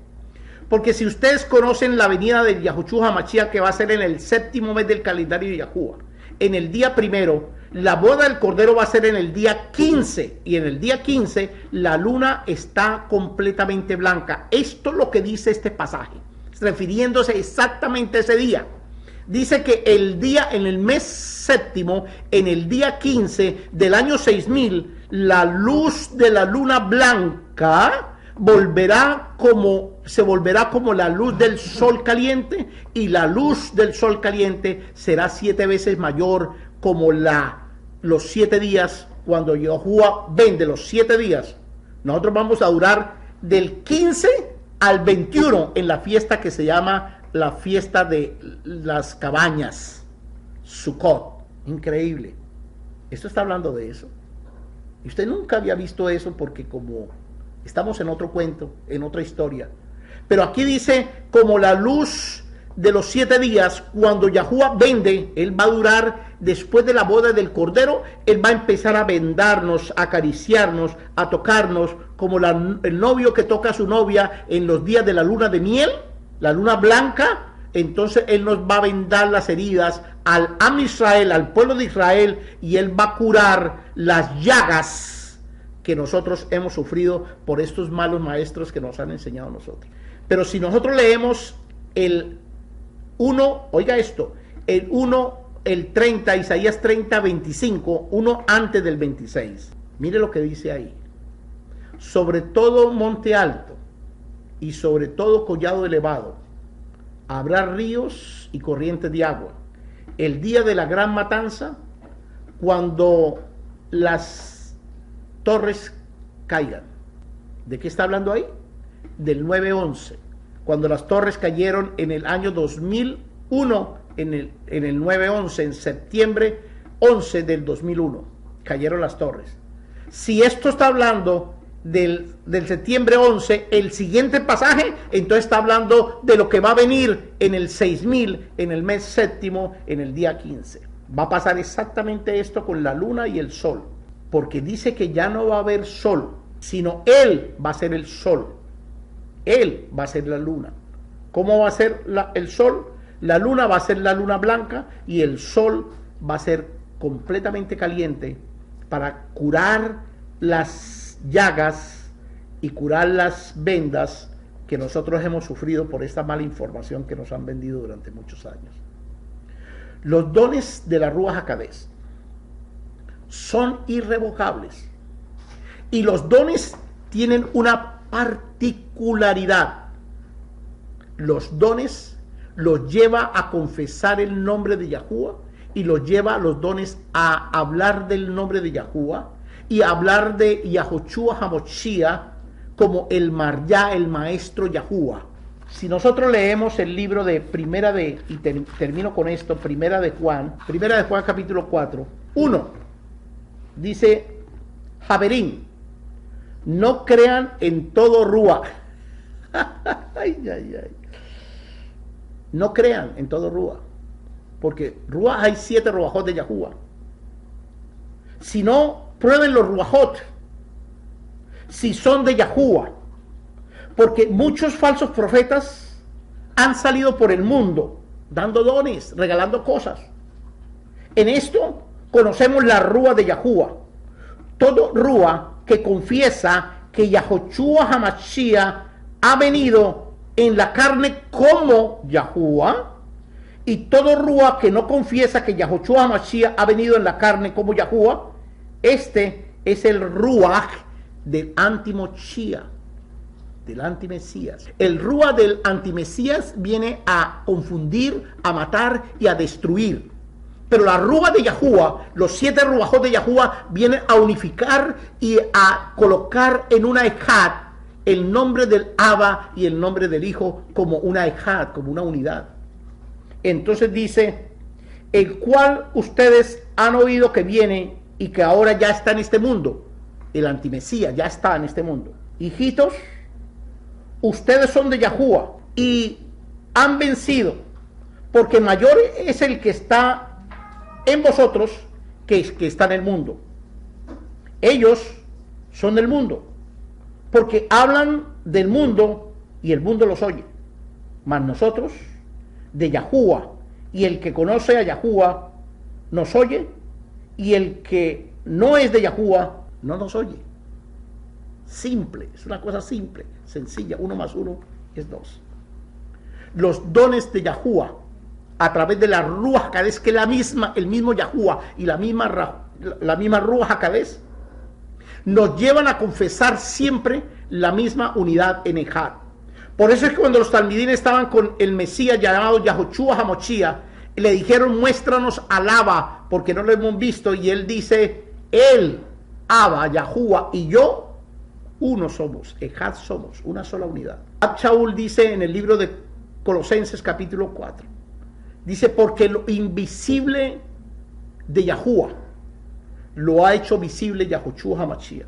Porque si ustedes conocen la venida del Yahushua HaMashiach, que va a ser en el 7º mes del calendario de Yahuwah, en el día primero, la boda del Cordero va a ser en el día 15, y en el día 15 la luna está completamente blanca. Esto es lo que dice este pasaje, refiriéndose exactamente a ese día. Dice que el día, en el mes séptimo, en el día 15 del año 6000, la luz de la luna blanca se volverá como la luz del sol caliente, y la luz del sol caliente será 7 veces mayor como los 7 días, cuando Yahuwah vende los 7 días. Nosotros vamos a durar del 15 al 21 en la fiesta que se llama la fiesta de las cabañas, Sukkot. Increíble. Esto está hablando de eso. Y usted nunca había visto eso, porque como estamos en otro cuento, en otra historia. Pero aquí dice, como la luz de los 7 días, cuando Yahuwah vende, él va a durar, después de la boda del Cordero, él va a empezar a vendarnos, a acariciarnos, a tocarnos, como el novio que toca a su novia en los días de la luna de miel, la luna blanca. Entonces él nos va a vendar las heridas al Am Israel, al pueblo de Israel, y él va a curar las llagas que nosotros hemos sufrido por estos malos maestros que nos han enseñado a nosotros. Pero si nosotros leemos el 1, oiga esto, el 1, el 30, Isaías 30, 25, 1 antes del 26. Mire lo que dice ahí. Sobre todo monte alto y sobre todo collado elevado habrá ríos y corrientes de agua. El día de la gran matanza, cuando las torres caigan. ¿De qué está hablando ahí? Del 9/11, cuando las torres cayeron en el año 2001, en el 9/11, en septiembre 11 del 2001, cayeron las torres. Si esto está hablando del septiembre 11, el siguiente pasaje, entonces está hablando de lo que va a venir en el 6000, en el mes séptimo, en el día 15. Va a pasar exactamente esto con la luna y el sol, porque dice que ya no va a haber sol, sino él va a ser el sol, él va a ser la luna. ¿Cómo va a ser el sol? La luna va a ser la luna blanca y el sol va a ser completamente caliente para curar las llagas y curar las vendas que nosotros hemos sufrido por esta mala información que nos han vendido durante muchos años. Los dones de la Ruach HaKodesh son irrevocables, y los dones tienen una particularidad. Los dones los lleva a confesar el nombre de Yahuwah, y los lleva a los dones a hablar del nombre de Yahuwah y a hablar de Yahushua HaMashiach como el Marya, el maestro Yahuwah. Si nosotros leemos el libro de termino con esto, Primera de Juan capítulo 4, 1, dice: Javerín, no crean en todo Ruach. No crean en todo Ruach, porque Ruach hay 7 Ruajot de Yahuwah. Si no, prueben los Ruajot, si son de Yahuwah, porque muchos falsos profetas han salido por el mundo, dando dones, regalando cosas. En esto conocemos la Ruach de Yahuwah. Todo Ruach que confiesa que Yahoshua HaMashiach ha venido en la carne como Yahuwah, y todo Ruach que no confiesa que Yahoshua HaMashiach ha venido en la carne como Yahuwah, este es el Ruach del antimoshiach, del antimesías. El Ruach del antimesías viene a confundir, a matar y a destruir. Pero la Ruach de Yahuwah, los 7 Ruajot de Yahuwah, vienen a unificar y a colocar en una ejad el nombre del Abba y el nombre del Hijo como una ejad, como una unidad. Entonces dice, el cual ustedes han oído que viene y que ahora ya está en este mundo. El antimesías ya está en este mundo. Hijitos, ustedes son de Yahuwah y han vencido, porque mayor es el que está en vosotros que está en el mundo. Ellos son del mundo, porque hablan del mundo y el mundo los oye. Mas nosotros, de Yahuwah, y el que conoce a Yahuwah nos oye, y el que no es de Yahuwah no nos oye. Simple, es una cosa simple, sencilla. 1 más 1 es 2. Los dones de Yahuwah a través de la Ruach HaKodesh, que es el mismo Yahuwah y la misma Ruach HaKodesh, nos llevan a confesar siempre la misma unidad en Ejad. Por eso es que cuando los talmidim estaban con el Mesías llamado Yahoshua HaMashiach, le dijeron, muéstranos al Abba, porque no lo hemos visto, y él dice, él, Abba, Yahuwah y yo, uno somos, Ejad somos, una sola unidad. Rab Shaul dice en el libro de Colosenses capítulo 4, dice, porque lo invisible de Yahuwah lo ha hecho visible Yahoshua HaMashiach.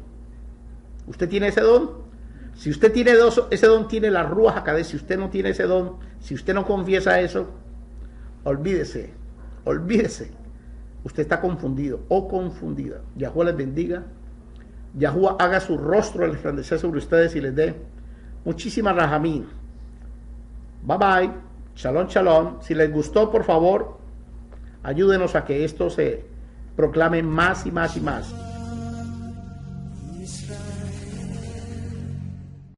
¿Usted tiene ese don? Si usted tiene ese don, tiene la Ruach HaKodesh. Si usted no tiene ese don, si usted no confiesa eso, olvídese, olvídese. Usted está confundido o confundida. Yahuwah les bendiga. Yahuwah haga su rostro resplandecer sobre ustedes y les dé muchísima rahamín. Bye bye. Shalom, shalom. Si les gustó, por favor, ayúdenos a que esto se proclame más y más y más.